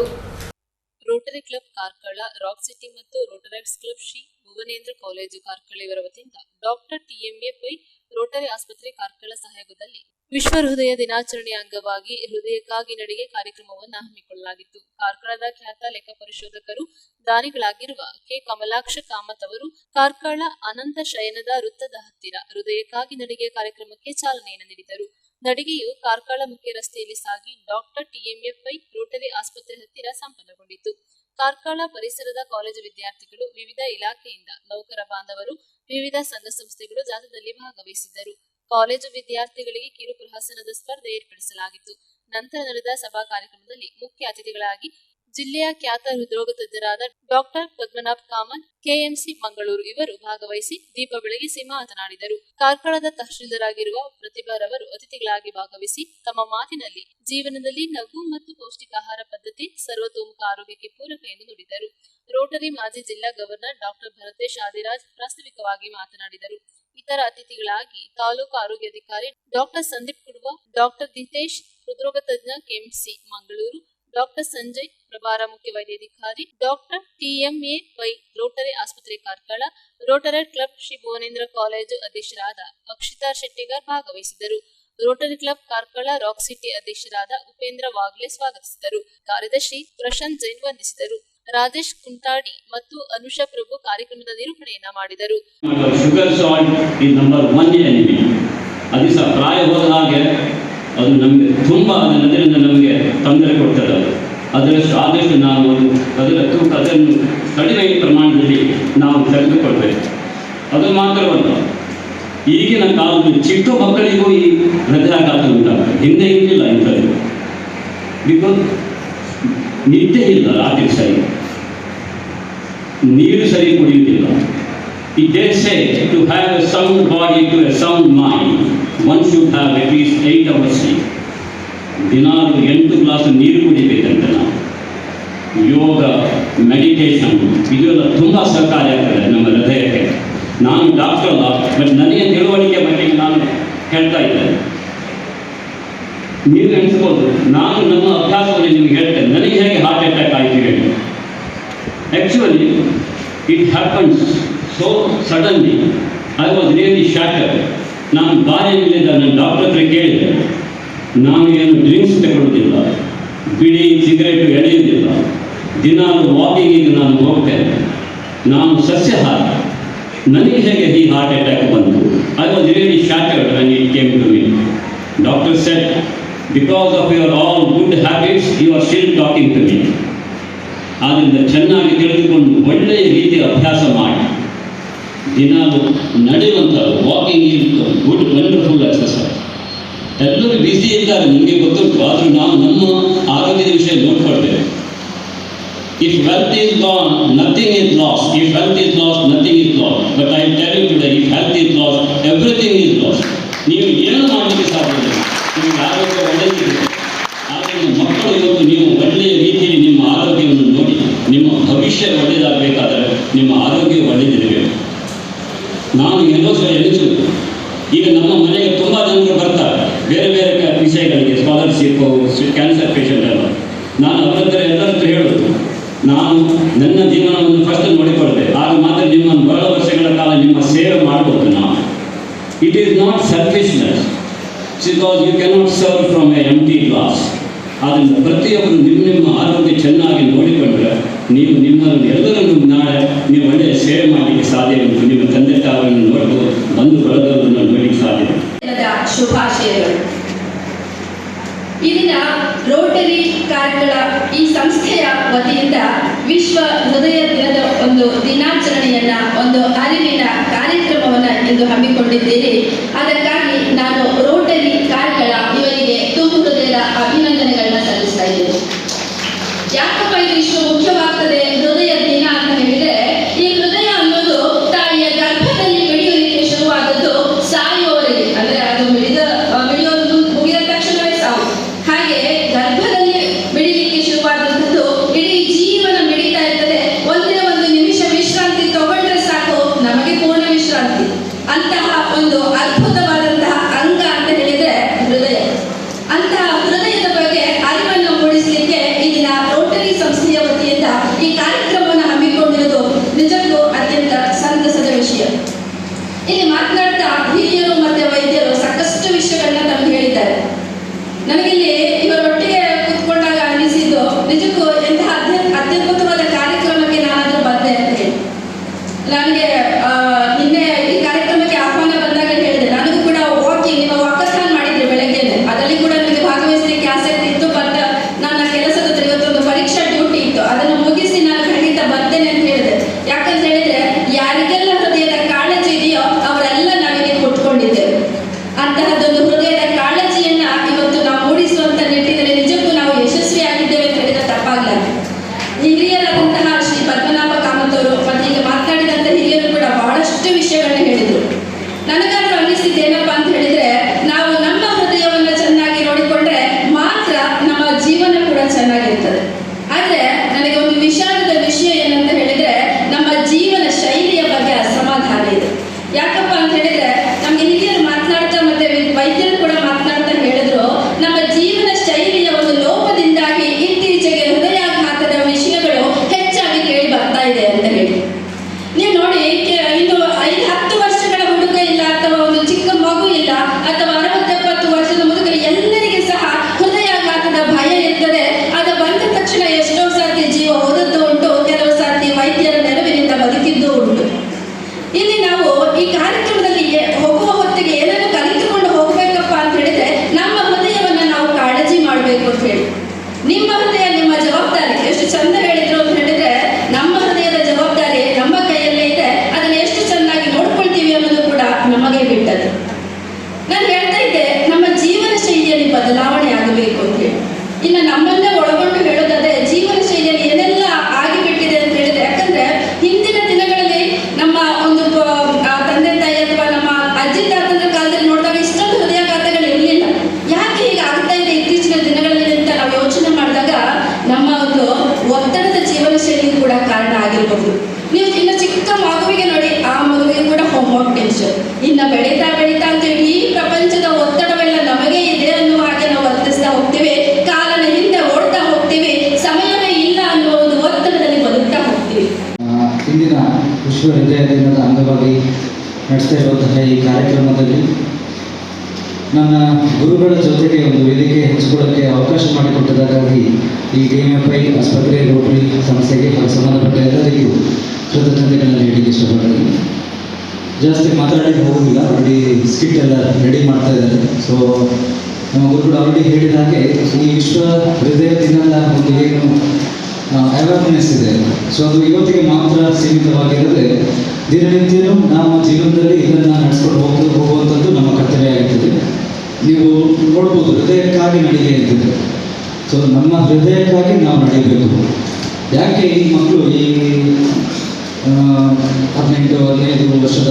Rotary club Karkala, rock city ಮತ್ತು rotaracts club Shri Bhuvanendra college Karkala ಇವರ ವತಿಯಿಂದ ಡಾಕ್ಟರ್ ಟಿಎಂಎ ಪೈ ರೋಟರಿ ಆಸ್ಪತ್ರೆ ಕಾರ್ಕಳ ಸಹಯೋಗದಲ್ಲಿ ವಿಶ್ವ ಹೃದಯ ದಿನಾಚರಣೆಯ ಅಂಗವಾಗಿ ಹೃದಯಕ್ಕಾಗಿ ನಡಿಗೆ ಕಾರ್ಯಕ್ರಮವನ್ನು ಹಮ್ಮಿಕೊಳ್ಳಲಾಗಿತ್ತು. ಕಾರ್ಕಳದ ಖ್ಯಾತ ಲೆಕ್ಕ ಪರಿಶೋಧಕರು, ದಾನಿಗಳಾಗಿರುವ ಕೆ ಕಮಲಾಕ್ಷ ಕಾಮತ್ ಅವರು ಕಾರ್ಕಳ ಅನಂತ ಶಯನದ ವೃತ್ತದ ಹತ್ತಿರ ಹೃದಯಕ್ಕಾಗಿ ನಡಿಗೆ ಕಾರ್ಯಕ್ರಮಕ್ಕೆ ಚಾಲನೆಯನ್ನು ನೀಡಿದರು. ನಡಿಗೆಯು ಕಾರ್ಕಳ ಮುಖ್ಯ ರಸ್ತೆಯಲ್ಲಿ ಸಾಗಿ ಡಾಕ್ಟರ್ ಟಿಎಂಎ ಪೈ ರೋಟರಿ ಆಸ್ಪತ್ರೆ ಹತ್ತಿರ ಸಂಪನ್ನಗೊಂಡಿತು. ಕಾರ್ಕಳ ಪರಿಸರದ ಕಾಲೇಜು ವಿದ್ಯಾರ್ಥಿಗಳು, ವಿವಿಧ ಇಲಾಖೆಯಿಂದ ನೌಕರ ಬಾಂಧವರು, ವಿವಿಧ ಸಂಘ ಸಂಸ್ಥೆಗಳು ಜಾಥಾದಲ್ಲಿ ಭಾಗವಹಿಸಿದ್ದರು. ಕಾಲೇಜು ವಿದ್ಯಾರ್ಥಿಗಳಿಗೆ ಕಿರು ಪ್ರಹಸನದ ಸ್ಪರ್ಧೆ ಏರ್ಪಡಿಸಲಾಗಿತ್ತು. ನಂತರ ನಡೆದ ಸಭಾ ಕಾರ್ಯಕ್ರಮದಲ್ಲಿ ಮುಖ್ಯ ಅತಿಥಿಗಳಾಗಿ ಜಿಲ್ಲೆಯ ಖ್ಯಾತ ಹೃದ್ರೋಗ ತಜ್ಞರಾದ ಡಾಕ್ಟರ್ ಪದ್ಮನಾಭ್ ಕಾಮತ್, ಕೆಎಂಸಿ ಮಂಗಳೂರು ಇವರು ಭಾಗವಹಿಸಿ ದೀಪ ಬೆಳಗಿಸಿ ಮಾತನಾಡಿದರು. ಕಾರ್ಕಳದ ತಹಶೀಲ್ದಾರಾಗಿರುವ ಪ್ರತಿಭಾರವರು ಅತಿಥಿಗಳಾಗಿ ಭಾಗವಹಿಸಿ ತಮ್ಮ ಮಾತಿನಲ್ಲಿ ಜೀವನದಲ್ಲಿ ನಗು ಮತ್ತು ಪೌಷ್ಟಿಕಾಹಾರ ಪದ್ಧತಿ ಸರ್ವತೋಮುಖ ಆರೋಗ್ಯಕ್ಕೆ ಪೂರಕ ಎಂದು ನುಡಿದರು. ರೋಟರಿ ಮಾಜಿ ಜಿಲ್ಲಾ ಗವರ್ನರ್ ಡಾಕ್ಟರ್ ಭರತೇಶ್ ಆದಿರಾಜ್ ಪ್ರಾಸ್ತಾವಿಕವಾಗಿ ಮಾತನಾಡಿದರು. ಇತರ ಅತಿಥಿಗಳಾಗಿ ತಾಲೂಕು ಆರೋಗ್ಯಾಧಿಕಾರಿ ಡಾಕ್ಟರ್ ಸಂದೀಪ್ ಕುಡುವ, ಡಾಕ್ಟರ್ ದಿತೇಶ್ ಹೃದ್ರೋಗ ತಜ್ಞ ಕೆಎಂಸಿ ಮಂಗಳೂರು, ಡಾಕ್ಟರ್ ಸಂಜಯ್ ಪ್ರಭಾರ ಮುಖ್ಯ ವೈದ್ಯಾಧಿಕಾರಿ, ಡಾಕ್ಟರ್ TMA ವೈ ರೋಟರಿ ಆಸ್ಪತ್ರೆ Karkala, Rotary club Shri Bhuvanendra college ಅಧ್ಯಕ್ಷರಾದ ಅಕ್ಷಿತಾ ಶೆಟ್ಟಿಗಾರ್ ಭಾಗವಹಿಸಿದರು. Rotary club Karkala rock city ಅಧ್ಯಕ್ಷರಾದ ಉಪೇಂದ್ರ ವಾಗ್ಲೆ ಸ್ವಾಗತಿಸಿದರು. ಕಾರ್ಯದರ್ಶಿ ಪ್ರಶಾಂತ್ ಜೈನ್ ವಂದಿಸಿದರು. ರಾಜೇಶ್ ಕುಂಟಾಡಿ ಮತ್ತು ಅನುಷಾ ಪ್ರಭು ಕಾರ್ಯಕ್ರಮದ ನಿರೂಪಣೆಯನ್ನ ಮಾಡಿದರು. ಶುಗರ್ ಸಾಲ್ಟ್ ಈ ನಂಬರ್ 1 ಎನಿಮಿ. ಅದು ಸಹ ಪ್ರಾಯ ಹೋದ ಹಾಗೆ ಅದು ನಮಗೆ ತುಂಬ ಅದರಿಂದ ನಮಗೆ ತೊಂದರೆ ಕೊಡ್ತದೆ. ಅದರಷ್ಟು ಆದಷ್ಟು ನಾವು ಅದನ್ನು ಕಡಿಮೆ ಪ್ರಮಾಣದಲ್ಲಿ ನಾವು ತೆಗೆದುಕೊಳ್ಬೇಕು. ಅದು ಮಾತ್ರವಲ್ಲ, ಈಗಿನ ಕಾಲದಲ್ಲಿ ಚಿಕ್ಕ ಮಕ್ಕಳಿಗೂ ಈ ಹೃದಯಾಘಾತ ಉಂಟಾಗ್ತದೆ. ಹಿಂದೆ ಇರಲಿಲ್ಲ ಇಂಥದ್ದು. ಬಿಕಾಸ್ ನಿದ್ದೆ ಇಲ್ಲ, ರಾತ್ರಿ ಸರಿ ನೀರು ಸರಿ ಕುಡಿಯುವುದಿಲ್ಲ. They say to have a sound body to a sound mind, one should have at least 8 hours sleep. ದಿನಾಲು 8 ಗ್ಲಾಸ್ ನೀರು ಕುಡಿಬೇಕಂತ ನಾವು. ಯೋಗ, ಮೆಡಿಟೇಷನ್ ಇದೆಲ್ಲ ತುಂಬ ಸಹಕಾರಿಯಾಗ್ತದೆ ನಮ್ಮ ಹೃದಯಕ್ಕೆ. ನಾನು ಡಾಕ್ಟರ್ ಅಲ್ಲ, ಬಟ್ ನನಗೆ ತಿಳುವಳಿಕೆ ಬಗ್ಗೆ ನಾನು ಹೇಳ್ತಾ ಇದ್ದೇನೆ. ನೀವು ಎಣಿಸ್ಬೋದು, ನಾನು ನಮ್ಮ ಅಭ್ಯಾಸವನ್ನು ನಿಮಗೆ ಹೇಳ್ತೇನೆ. ನನಗೆ ಹೇಗೆ ಹಾರ್ಟ್ ಅಟ್ಯಾಕ್ ಆಯಿತು ಹೇಳಿ. Actually it happens so suddenly. I was really shattered. ನಾನು ಬಾರಿಯಲ್ಲಿದ್ದ ನನ್ನ ಡಾಕ್ಟರ್ ಹತ್ರ ಕೇಳಿದೆ, ನಾನು ಏನು ಡ್ರಿಂಕ್ಸ್ ತಗೊಳ್ಳೋದಿಲ್ಲ, ಬಿಡಿ ಸಿಗರೇಟು ಎಳೆಯುವುದಿಲ್ಲ, ದಿನಾಲು ವಾಕಿಂಗಿಗೆ ನಾನು ಹೋಗ್ತೇನೆ, ನಾನು ಸಸ್ಯಾಹಾರಿ, ನನಗೆ ಹೇಗೆ ಈ ಹಾರ್ಟ್ ಅಟ್ಯಾಕ್ ಬಂತು? I was really shattered when it came to me. Doctor said, because of your all good habits you are still talking to me. ಆದ್ದರಿಂದ ಚೆನ್ನಾಗಿ ತಿಳಿದುಕೊಂಡು ಒಳ್ಳೆಯ ರೀತಿಯ ಅಭ್ಯಾಸ ಮಾಡಿ ದಿನಾಲು ನಡೆಯುವಂಥದ್ದು. Walking is good wonderful exercise. ಎಲ್ಲರೂ ಬ್ಯುಸಿ ಇದ್ದಾರೆ, ನಿಮಗೆ ಗೊತ್ತುಂಟು. ಆದರೂ ನಾವು ನಮ್ಮ ಆರೋಗ್ಯದ ವಿಷಯ ನೋಡ್ಕೊಳ್ತೇವೆ. If wealth is gone, nothing is lost. If health is lost, nothing is lost. But I tell you today, if health is loss, everything is loss. ನೀವು ಏನು ಮಾಡಲಿಕ್ಕೆ ಸಾಧ್ಯವಿಲ್ಲ. ನಿಮಗೆ ಆರೋಗ್ಯ ಒಳ್ಳೆಯದಿದೆ. ಆದ್ದರಿಂದ ಮಕ್ಕಳು ಇವತ್ತು ನೀವು ಒಳ್ಳೆಯ ರೀತಿಯಲ್ಲಿ ನಿಮ್ಮ ಆರೋಗ್ಯವನ್ನು ನೋಡಿ, ನಿಮ್ಮ ಭವಿಷ್ಯ ಒಳ್ಳೆಯದಾಗಬೇಕಾದರೆ ನಿಮ್ಮ ಆರೋಗ್ಯ ಒಳ್ಳೆಯದಿರಬೇಕು. ನಾನು ಎಲ್ಲೋ ಸಹ ಎಣಿಸುವುದು, ಈಗ ನಮ್ಮ ಮನೆಗೆ ತುಂಬ ಜನರು ಬರ್ತಾರೆ ಬೇರೆ ಬೇರೆ ವಿಷಯಗಳಿಗೆ, ಸ್ಕಾಲರ್ಶಿಪ್, ಕ್ಯಾನ್ಸರ್ ಪೇಷಂಟ್ ಎಲ್ಲ. ನಾನು ಅವರ ಹತ್ರ ಎಲ್ಲರ ಹತ್ರ ಹೇಳೋದು, ನಾನು ನನ್ನ ಜೀವನವನ್ನು ಫಸ್ಟ್ ನೋಡಿಕೊಳ್ಬೇಕು. ಆಗ ಮಾತ್ರ ನಿಮ್ಮನ್ನು ಬಹಳ ವರ್ಷಗಳ ಕಾಲ ನಿಮ್ಮ ಸೇವೆ ಮಾಡಬಹುದು. ನಾವು it is not selfishness, because you cannot serve from a empty glass. ಆದ್ದರಿಂದ ಪ್ರತಿಯೊಬ್ಬರು ನಿಮ್ಮ ಆರೋಗ್ಯ ಚೆನ್ನಾಗಿ ನೋಡಿಕೊಂಡ್ರೆ ನೀವು ನಿಮ್ಮನ್ನು ಎಲ್ಲರನ್ನು ನಾಳೆ ನೀವು ಒಳ್ಳೆಯ ಸೇವೆ ಮಾಡಲಿಕ್ಕೆ ಸಾಧ್ಯ ಉಂಟು. ನಿಮ್ಮ ತಂದೆ ತಾಯಿಯನ್ನು ನೋಡ್ಬೋದು, ಬಂಧು ಬಳಗವನ್ನು ನೋಡಲಿಕ್ಕೆ ಸಾಧ್ಯ. ಶುಭಾಶಯಗಳು. ಈ ದಿನ ರೋಟರಿ ಕಾರ್ಕಳ ಈ ಸಂಸ್ಥೆಯ ವತಿಯಿಂದ ವಿಶ್ವ ಹೃದಯ ದಿನದ ಒಂದು ದಿನಾಚರಣೆಯನ್ನ, ಒಂದು ಅರಿವಿನ ಕಾರ್ಯಕ್ರಮವನ್ನು ಇಂದು ಹಮ್ಮಿಕೊಂಡಿದ್ದೇನೆ. ಅದಕ್ಕಾಗಿ ನಾನು ರೋಟರಿ ಕಾರ್ಕಳ ಇವರಿಗೆ ತುಂಬ ಹೃದಯದ ಅಭಿನಂದನೆಗಳನ್ನ ಸಲ್ಲಿಸ್ತಾ ಇದ್ದೇನೆ. ಯಾಕಪ್ಪ ಇದು ಇಷ್ಟು ಮುಖ್ಯವಾಗ್ತದೆ ಹೃದಯ ದಿನ ಅಂತ ಹೇಳಿದ್ರೆ, ಈ ಹೃದಯ ಅನ್ನೋದು ತಾಯಿಯ ಗರ್ಭದಲ್ಲಿ ಬೆಳೆಯೋದಕ್ಕೆ ಶುರುವಾದದ್ದು ಸಾಯುವವರೆಗೆ, ಅಂದ್ರೆ ಅದು ಬೆಳೆಯೋದು ಮುಗಿದ ತಕ್ಷಣವೇ ಸಾವು. ಹಾಗೆ ಗರ್ಭದಲ್ಲಿ ಬೆಳೀಲಿಕ್ಕೆ ಶುರುವಾದಂಥದ್ದು ಇಡೀ ಜೀವನ ಬೆಳೀತಾ ಇರ್ತದೆ. ಒಂದೇ ಒಂದು ನಿಮಿಷ ವಿಶ್ರಾಂತಿ ತಗೊಂಡ್ರೆ ಸಾಕು, ನಮಗೆ ಪೂರ್ಣ ವಿಶ್ರಾಂತಿ. ಅಂತಹ ಒಂದು ಅದ್ಭುತವಾದಂತಹ ಅಂಗ ಅಂತ ಕಾರಣ ಆಗಿರಬಹುದು. ನೀವು ಇನ್ನು ಚಿಕ್ಕ ಮಗುವಿಗೆ ನೋಡಿ, ಆ ಮಗುವಿಗೆ ಕೂಡ ಹೋಮ್ವರ್ಕ್ ಟೆನ್ಷನ್. ಇನ್ನು ಬೆಳೀತಾ ಅಂತೇಳಿ ಈ ಪ್ರಪಂಚದ ಒತ್ತಡವೆಲ್ಲ ನಮಗೆ ಇದೆ ಅನ್ನುವ ಹಾಗೆ ನಾವು ವರ್ತಿಸ್ತಾ ಹೋಗ್ತೇವೆ. ಕಾಲನ ಹಿಂದೆ ಓಡ್ತಾ ಹೋಗ್ತೇವೆ, ಸಮಯವೇ ಇಲ್ಲ ಅನ್ನುವ ಒಂದು ಒತ್ತಡದಲ್ಲಿ ಬದುಕ್ತಾ ಹೋಗ್ತೀವಿ. ಇಂದಿನ ವಿಶ್ವ ಹೃದಯ ದಿನದ ಅಂಗವಾಗಿ ನಡೆಸ್ತಾ ಇರುವಂತಹ ಈ ಕಾರ್ಯಕ್ರಮದಲ್ಲಿ ನನ್ನ ಗುರುಗಳ ಜೊತೆಗೆ ಒಂದು ವೇದಿಕೆ ಹಂಚಿಕೊಳ್ಳಕ್ಕೆ ಅವಕಾಶ ಮಾಡಿಕೊಟ್ಟದಕ್ಕಾಗಿ ಈ DMFI ಆಸ್ಪತ್ರೆ ರೋಟರಿ ಸಂಸ್ಥೆಗೆ ಹಾಗೂ ಸಂಬಂಧಪಟ್ಟ ಎಲ್ಲರಿಗೂ ಕೃತಜ್ಞತೆಗಳನ್ನು ಹೇಳಲಿಕ್ಕೆ ಇಷ್ಟಪಡ್ತೀನಿ. ಜಾಸ್ತಿ ಮಾತಾಡಲಿಕ್ಕೆ ಹೋಗೋದಿಲ್ಲ, ಆಲ್ರೆಡಿ ಸ್ಕಿಟ್ ಎಲ್ಲ ರೆಡಿ ಮಾಡ್ತಾ ಇದ್ದಾರೆ. ಸೊ ನಮ್ಮ ಗುರುಗಳು ಆಲ್ರೆಡಿ ಹೇಳಿದ ಹಾಗೆ ಈ ವಿಶ್ವ ಹೃದಯ ದಿನದ ಒಂದು ಏನು ಅವೇರ್ನೆಸ್ ಇದೆ, ಸೊ ಅದು ಇವತ್ತಿಗೆ ಮಾತ್ರ ಸೀಮಿತವಾಗಿರದೆ ದಿನನಿತ್ಯನೂ ನಮ್ಮ ಜೀವನದಲ್ಲಿ ಇದನ್ನು ನಡೆಸ್ಕೊಂಡು ಹೋಗುವಂಥದ್ದು ನಮ್ಮ ಕರ್ತವ್ಯ ಆಗಿರ್ತದೆ. ನೀವು ನೋಡ್ಬೋದು, ಹೃದಯಕ್ಕಾಗಿ ನಡಿಗೆ ಅಂತಿದೆ. ಸೊ ನಮ್ಮ ಹೃದಯಕ್ಕಾಗಿ ನಾವು ನಡೀಬೇಕು. ಯಾಕೆ ಈ ಮಕ್ಕಳು ಈ 18-15 ವರ್ಷದ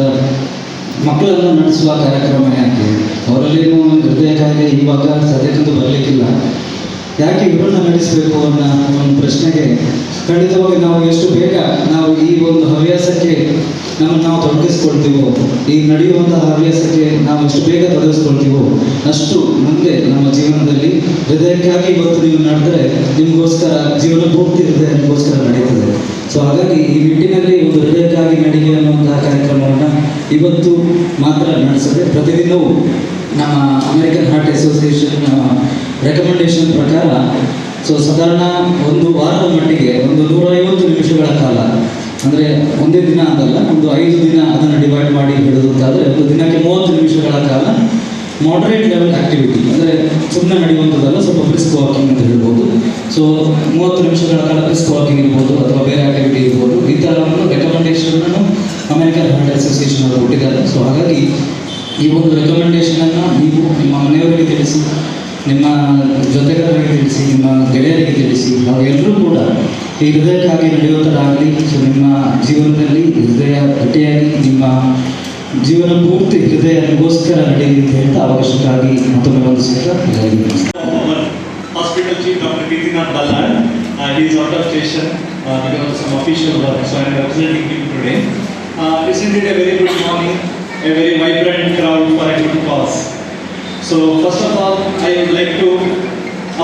ಮಕ್ಕಳನ್ನು ನಡೆಸುವ ಕಾರ್ಯಕ್ರಮ ಯಾಕೆ? ಅವರಲ್ಲೇನು ಹೃದಯ ಕಾಯಿಲೆ ಇವಾಗ ಸದ್ಯಕ್ಕಂತೂ ಬರಲಿಕ್ಕಿಲ್ಲ, ಯಾಕೆ ಇವರನ್ನು ನಡೆಸಬೇಕು ಅನ್ನೋ ಒಂದು ಪ್ರಶ್ನೆಗೆ ಖಂಡಿತವಾಗಿ ನಾವು ಎಷ್ಟು ಬೇಗ ನಾವು ಈ ಒಂದು ಹವ್ಯಾಸಕ್ಕೆ ನಮ್ಮನ್ನು ನಾವು ತೊಡಗಿಸ್ಕೊಳ್ತೀವೋ, ಈ ನಡೆಯುವಂತಹ ಹವ್ಯಾಸಕ್ಕೆ ನಾವು ಎಷ್ಟು ಬೇಗ ತೊಡಗಿಸ್ಕೊಳ್ತೀವೋ ಅಷ್ಟು ಮುಂದೆ ನಮ್ಮ ಜೀವನದಲ್ಲಿ ಹೃದಯಕ್ಕಾಗಿ ಇವತ್ತು ನೀವು ನಡೆದರೆ ನಿಮಗೋಸ್ಕರ ಜೀವನ ಪೂರ್ತಿ ಹೃದಯ ನಿಮಗೋಸ್ಕರ ನಡೀತದೆ. ಸೊ ಹಾಗಾಗಿ ಈ ನಿಟ್ಟಿನಲ್ಲಿ ಒಂದು ಹೃದಯಕ್ಕಾಗಿ ನಡಿಗೆ ಅನ್ನುವಂತಹ ಕಾರ್ಯಕ್ರಮವನ್ನು ಇವತ್ತು ಮಾತ್ರ ನಡೆಸದೆ ಪ್ರತಿದಿನವೂ ನಮ್ಮ ಅಮೆರಿಕನ್ ಹಾರ್ಟ್ ಅಸೋಸಿಯೇಷನ್ ರೆಕಮೆಂಡೇಶನ್ ಪ್ರಕಾರ ಸೊ ಸಾಧಾರಣ ಒಂದು ವಾರದ ಮಟ್ಟಿಗೆ ಒಂದು 150 ನಿಮಿಷಗಳ ಕಾಲ, ಅಂದರೆ ಒಂದೇ ದಿನ ಅದಲ್ಲ, ಒಂದು 5 ದಿನ ಅದನ್ನು ಡಿವೈಡ್ ಮಾಡಿ ಹಿಡಿದುಂತಾದರೆ ಒಂದು ದಿನಕ್ಕೆ 30 ನಿಮಿಷಗಳ ಕಾಲ ಮಾಡ್ರೇಟ್ ಲೆವೆಲ್ ಆ್ಯಕ್ಟಿವಿಟಿ, ಅಂದರೆ ಸುಮ್ಮನೆ ನಡೆಯುವಂಥದ್ದಲ್ಲ, ಸ್ವಲ್ಪ ಬ್ರಿಸ್ಕ್ ವಾಕಿಂಗ್ ಅಂತ ಹೇಳ್ಬೋದು. ಸೊ 30 ನಿಮಿಷಗಳ ಕಾಲ ಬ್ರಿಸ್ಕ್ ವಾಕಿಂಗ್ ಇರ್ಬೋದು ಅಥವಾ ಬೇರೆ ಆ್ಯಕ್ಟಿವಿಟಿ ಇರ್ಬೋದು. ಈ ಥರ ಒಂದು ರೆಕಮೆಂಡೇಶನನ್ನು ಅಮೆರಿಕನ್ ಹಾರ್ಟ್ ಅಸೋಸಿಯೇಷನ್ ಅವರು ಕೊಟ್ಟಿದ್ದಾರೆ. ಸೊ ಹಾಗಾಗಿ ಈ ಒಂದು ರೆಕಮೆಂಡೇಶನನ್ನು ನೀವು ನಿಮ್ಮ ಮನೆಯವರಿಗೆ ತಿಳಿಸಿ, ನಿಮ್ಮ ಜೊತೆಗಾರರಿಗೆ ತಿಳಿಸಿ, ನಿಮ್ಮ ಗೆಳೆಯರಿಗೆ ತಿಳಿಸಿ, ನಾವು ಎಲ್ಲರೂ ಕೂಡ ಈ ಹೃದಯಕ್ಕಾಗಿ ನಡೆಯುವಂಥದ್ದಾಗಲಿ. ಸೊ ನಿಮ್ಮ ಜೀವನದಲ್ಲಿ ಹೃದಯ ಗಟ್ಟಿಯಾಗಿ ನಿಮ್ಮ ಜೀವನ ಪೂರ್ತಿ ಹೃದಯಕ್ಕೋಸ್ಕರ ನಡೆಯಲಿ ಅಂತ ಹೇಳ್ತಾ ಅವಕಾಶಕ್ಕಾಗಿ ಮತ್ತೊಮ್ಮೆ ಒಂದು Hospital Chief Dr. Kirtinath Ballad. He is out of station because of some official work, so I am representing him today. Isn't it a very good morning, a very vibrant crowd for a good cause? So first of all, I would like to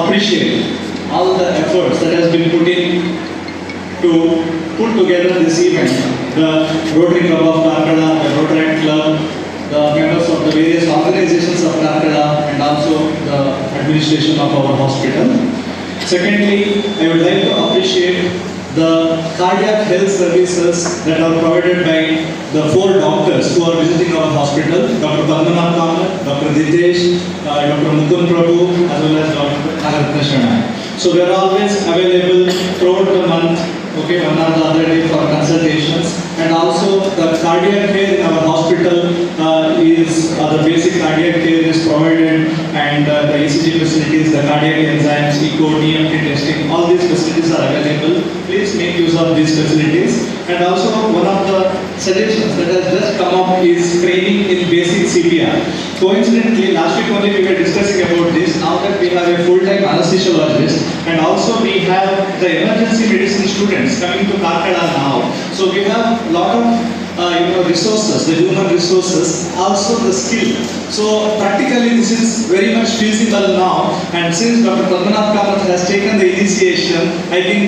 appreciate all the efforts that has been put in to put together this event. The Rotary Club of Karkala, the Rotary Club, the members of the various organizations of Karkala, and also the administration of our hospital. Secondly, I would like to appreciate the cardiac health services that are provided by the 4 doctors who are visiting our hospital: Dr. Padmanabh Kamath, Dr. Ditesh, Dr. Mukund Prabhu, as well as Dr. Nagaratna Sharma. So we are always available throughout the month, okay, one or the other day for consultations. And also the cardiac care in our hospital the basic cardiac care is provided, and the ECG facilities, the cardiac enzymes, echo, TMT testing, all these facilities are available. Please make use of these facilities. And also one of the suggestions that has just come up is training in basic CPR. Coincidentally, last week only we were discussing about this. Now that we have a full-time anesthesiologist, and also we have the emergency medicine students coming to Karkala now. So we have a lot of resources, the human resources, also the skill. So practically this is very much feasible now, and since Dr. Padmanabh Kamath has taken the initiation, I think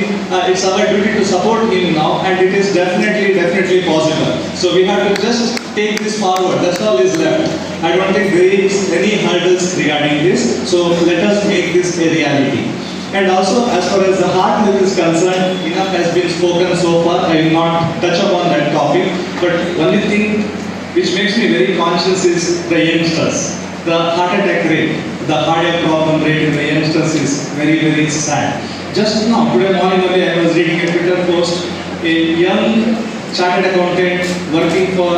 it's our duty to support him now, and it is definitely possible. So we have to just take this forward. That's all is left. I don't think there is any hurdles regarding this. So let us make this a reality. And also, as far as the heart health is concerned, enough has been spoken so far. I will not touch upon that topic. But only thing which makes me very conscious is the youngsters. The heart attack rate, the cardiac problem rate in the youngsters is very sad. Just now, today morning only, I was reading a Twitter post. A young chartered accountant working for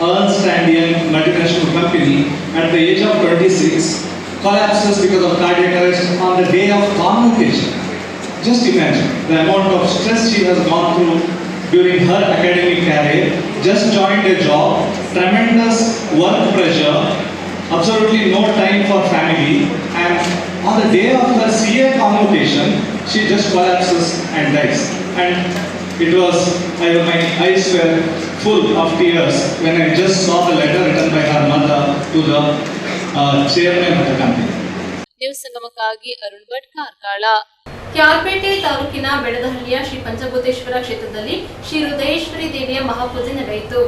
Ernst & Young multinational company at the age of 26 collapses because of cardiac arrest on the day of convocation. Just imagine the amount of stress she has gone through during her academic career, just joined a job, tremendous work pressure, absolutely no time for family, and on the day of her CA convocation, she just collapses and dies. And it was, my eyes were full of tears when I just saw the letter written by her mother to the chairman of the company. News ಸಂಗಮಕ್ಕಾಗಿ ಅರುಣ್ ಭಟ್ ಕಾರ್ಕಳ. ಕ್ಯಾರ್ಪೇಟೆ ತಾಲೂಕಿನ ಬೆಡದಹಳ್ಳಿಯ ಶ್ರೀ ಪಂಚಭೂತೇಶ್ವರ ಕ್ಷೇತ್ರದಲ್ಲಿ ಶ್ರೀ ಹೃದಯೇಶ್ವರಿ ದೇವಿಯ ಮಹಾಪೂಜೆ ನಡೆಯಿತು.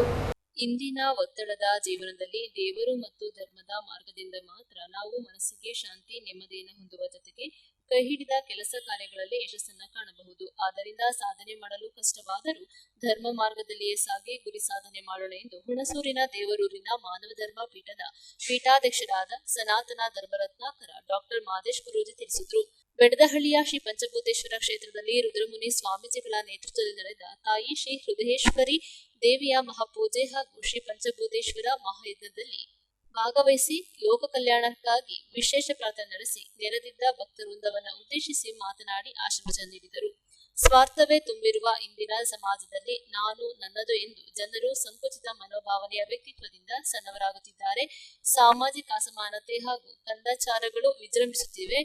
ಇಂದಿನ ಒತ್ತಡದ ಜೀವನದಲ್ಲಿ ದೇವರು ಮತ್ತು ಧರ್ಮದ ಮಾರ್ಗದಿಂದ ಮಾತ್ರ ನಾವು ಮನಸ್ಸಿಗೆ ಶಾಂತಿ ನೆಮ್ಮದಿಯನ್ನು ಹೊಂದುವ ಜೊತೆಗೆ ಕೈ ಹಿಡಿದ ಕೆಲಸ ಕಾರ್ಯಗಳಲ್ಲಿ ಯಶಸ್ಸನ್ನು ಕಾಣಬಹುದು. ಆದ್ದರಿಂದ ಸಾಧನೆ ಮಾಡಲು ಕಷ್ಟವಾದರೂ ಧರ್ಮ ಮಾರ್ಗದಲ್ಲಿಯೇ ಸಾಗಿ ಗುರಿ ಸಾಧನೆ ಮಾಡೋಣ ಎಂದು ಹುಣಸೂರಿನ ದೇವರೂರಿನ ಮಾನವ ಧರ್ಮ ಪೀಠದ ಪೀಠಾಧ್ಯಕ್ಷರಾದ ಸನಾತನ ಧರ್ಮರತ್ನಾಕರ ಡಾಕ್ಟರ್ ಮಾದೇಶ್ ಗುರೂಜಿ ತಿಳಿಸಿದರು. ಬೆಡದಹಳ್ಳಿಯ ಶ್ರೀ ಪಂಚಭೂತೇಶ್ವರ ಕ್ಷೇತ್ರದಲ್ಲಿ ರುದ್ರಮುನಿ ಸ್ವಾಮೀಜಿಗಳ ನೇತೃತ್ವದಲ್ಲಿ ನಡೆದ ತಾಯಿ ಶ್ರೀ ಹೃದಯೇಶ್ವರಿ ದೇವಿಯ ಮಹಾಪೂಜೆ ಹಾಗೂ ಶ್ರೀ ಪಂಚಭೂತೇಶ್ವರ ಮಹಾಯಜ್ಞದಲ್ಲಿ ಭಾಗವಹಿಸಿ ಲೋಕ ಕಲ್ಯಾಣಕ್ಕಾಗಿ ವಿಶೇಷ ಪ್ರಾರ್ಥನೆ ನಡೆಸಿ ನೆರೆದಿದ್ದ ಭಕ್ತವೃಂದವನ್ನು ಉದ್ದೇಶಿಸಿ ಮಾತನಾಡಿ ಆಶೀರ್ವಚನ ನೀಡಿದರು. ಸ್ವಾರ್ಥವೇ ತುಂಬಿರುವ ಇಂದಿನ ಸಮಾಜದಲ್ಲಿ ನಾನು ನನ್ನದು ಎಂದು ಜನರು ಸಂಕುಚಿತ ಮನೋಭಾವನೆಯ ವ್ಯಕ್ತಿತ್ವದಿಂದ ಸಣ್ಣವರಾಗುತ್ತಿದ್ದಾರೆ. ಸಾಮಾಜಿಕ ಅಸಮಾನತೆ ಹಾಗೂ ಕಂದಾಚಾರಗಳು ವಿಜೃಂಭಿಸುತ್ತಿವೆ.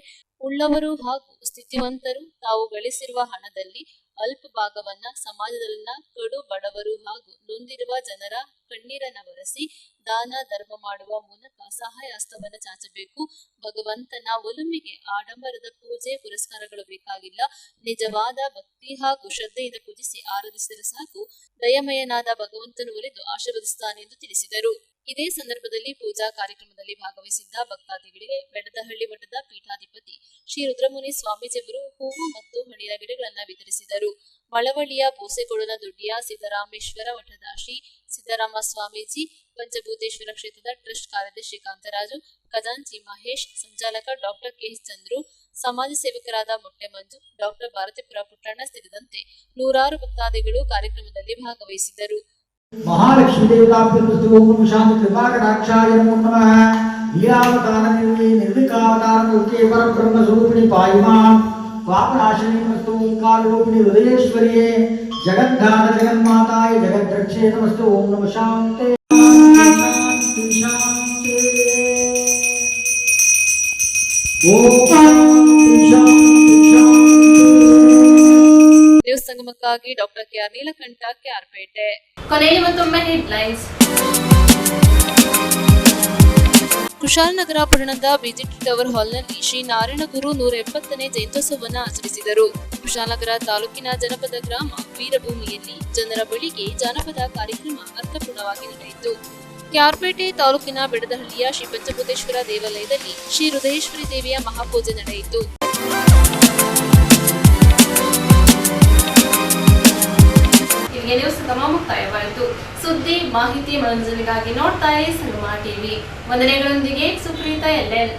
ಉಳ್ಳವರು ಹಾಗೂ ಸ್ಥಿತಿವಂತರು ತಾವು ಗಳಿಸಿರುವ ಹಣದಲ್ಲಿ ಅಲ್ಪ ಭಾಗವನ್ನ ಸಮಾಜದಲ್ಲಿನ ಕಡು ಬಡವರು ಹಾಗೂ ನೊಂದಿರುವ ಜನರ ಕಣ್ಣೀರನ್ನ ಒರೆಸಿ ದಾನ ಧರ್ಮ ಮಾಡುವ ಮೂಲಕ ಸಹಾಯ ಹಸ್ತವನ್ನು ಚಾಚಬೇಕು. ಭಗವಂತನ ಒಲುಮೆಗೆ ಆಡಂಬರದ ಪೂಜೆ ಪುರಸ್ಕಾರಗಳು ಬೇಕಾಗಿಲ್ಲ. ನಿಜವಾದ ಭಕ್ತಿ ಹಾಗೂ ಶ್ರದ್ಧೆಯಿಂದ ಪೂಜಿಸಿ ಆರಾಧಿಸಿದರೆ ಸಾಕು. ದಯಮಯನಾದ ಭಗವಂತನು ಒಲಿದು ಆಶೀರ್ವದಿಸುತ್ತಾನೆ ಎಂದು ತಿಳಿಸಿದರು. ಇದೇ ಸಂದರ್ಭದಲ್ಲಿ ಪೂಜಾ ಕಾರ್ಯಕ್ರಮದಲ್ಲಿ ಭಾಗವಹಿಸಿದ್ದ ಭಕ್ತಾದಿಗಳಿಗೆ ಬೆಡದಹಳ್ಳಿ ಮಠದ ಪೀಠಾಧಿಪತಿ ಶ್ರೀ ರುದ್ರಮುನಿ ಸ್ವಾಮೀಜಿಯವರು ಹೂವು ಮತ್ತು ಹಣ್ಣಿನ ಗಿಡಗಳನ್ನು ವಿತರಿಸಿದರು. ಮಳವಳ್ಳಿಯ ಬೋಸೆಗೊಡನ ದೊಡ್ಡಿಯ ಸಿದ್ದರಾಮೇಶ್ವರ ಮಠದ ಶ್ರೀ ಸಿದ್ದರಾಮ ಸ್ವಾಮೀಜಿ, ಪಂಚಭೂತೇಶ್ವರ ಕ್ಷೇತ್ರದ ಟ್ರಸ್ಟ್ ಕಾರ್ಯದರ್ಶಿ ಕಾಂತರಾಜು, ಖಜಾಂಚಿ ಮಹೇಶ್, ಸಂಚಾಲಕ ಡಾಕ್ಟರ್ ಕೆಎಸ್ ಚಂದ್ರು, ಸಮಾಜ ಸೇವಕರಾದ ಮೊಟ್ಟೆ ಮಂಜು, ಡಾಕ್ಟರ್ ಭಾರತೀಪುರ ಪುಟ್ಟಣ್ಣ ಸೇರಿದಂತೆ ನೂರಾರು ಭಕ್ತಾದಿಗಳು ಕಾರ್ಯಕ್ರಮದಲ್ಲಿ ಭಾಗವಹಿಸಿದ್ದರು. महालक्ष्मी देवताभ्यस्तु ओम शांति कृपाकटाक्षाय नमो नमः। लीलावतार निर्विकावतार मूर्ति परब्रह्म स्वरूपिणी पायिमां पापनाशिनी नमस्तु ओंकार रूपिणी हृदयेश्वर्ये जगद्धार जगन्माताय जगद्रक्षे नमस्तु ओम नमः शांति शांति शांति ओम शांति शांति। ನ್ಯೂಸ್ ಸಂಗಮಕ್ಕಾಗಿ ಡಾಕ್ಟರ್ ಕೆಆರ್ ನೀಲಕಂಠ, ಕ್ಯಾರ್ಪೇಟೆ. ಕೊನೆಯಲ್ಲಿ ಮತ್ತೊಮ್ಮೆ ಹೆಡ್ಲೈನ್ಸ್. ಕುಶಾಲನಗರ ಪಟ್ಟಣದ ಬಿಜೆಟಿ ಟವರ್ ಹಾಲ್ನಲ್ಲಿ ಶ್ರೀ ನಾರಾಯಣಗುರು 170ನೇ ಜಯಂತ್ಯೋತ್ಸವವನ್ನು ಆಚರಿಸಿದರು. ಕುಶಾಲನಗರ ತಾಲೂಕಿನ ಜನಪದ ಗ್ರಾಮ ವೀರಭೂಮಿಯಲ್ಲಿ ಜನರ ಬಳಿಗೆ ಜಾನಪದ ಕಾರ್ಯಕ್ರಮ ಅರ್ಥಪೂರ್ಣವಾಗಿ ನಡೆಯಿತು. ಕ್ಯಾರ್ಪೇಟೆ ತಾಲೂಕಿನ ಬೆಡದಹಳ್ಳಿಯ ಶ್ರೀ ಪಂಚಭೂತೇಶ್ವರ ದೇವಾಲಯದಲ್ಲಿ ಶ್ರೀ ಹೃದಯೇಶ್ವರಿ ದೇವಿಯ ಮಹಾಪೂಜೆ ನಡೆಯಿತು. ನ್ಯೂಸ್ ಸಂಗಮ ಮುಕ್ತಾಯವಾಯಿತು. ಸುದ್ದಿ, ಮಾಹಿತಿ, ಮನೋರಂಜನೆಗಾಗಿ ನೋಡ್ತಾ ಇರಿ ಸಂಗಮ ಟಿವಿ. ವಂದನೆಗಳೊಂದಿಗೆ ಸುಪ್ರೀತಾ ಎಲ್ಎನ್.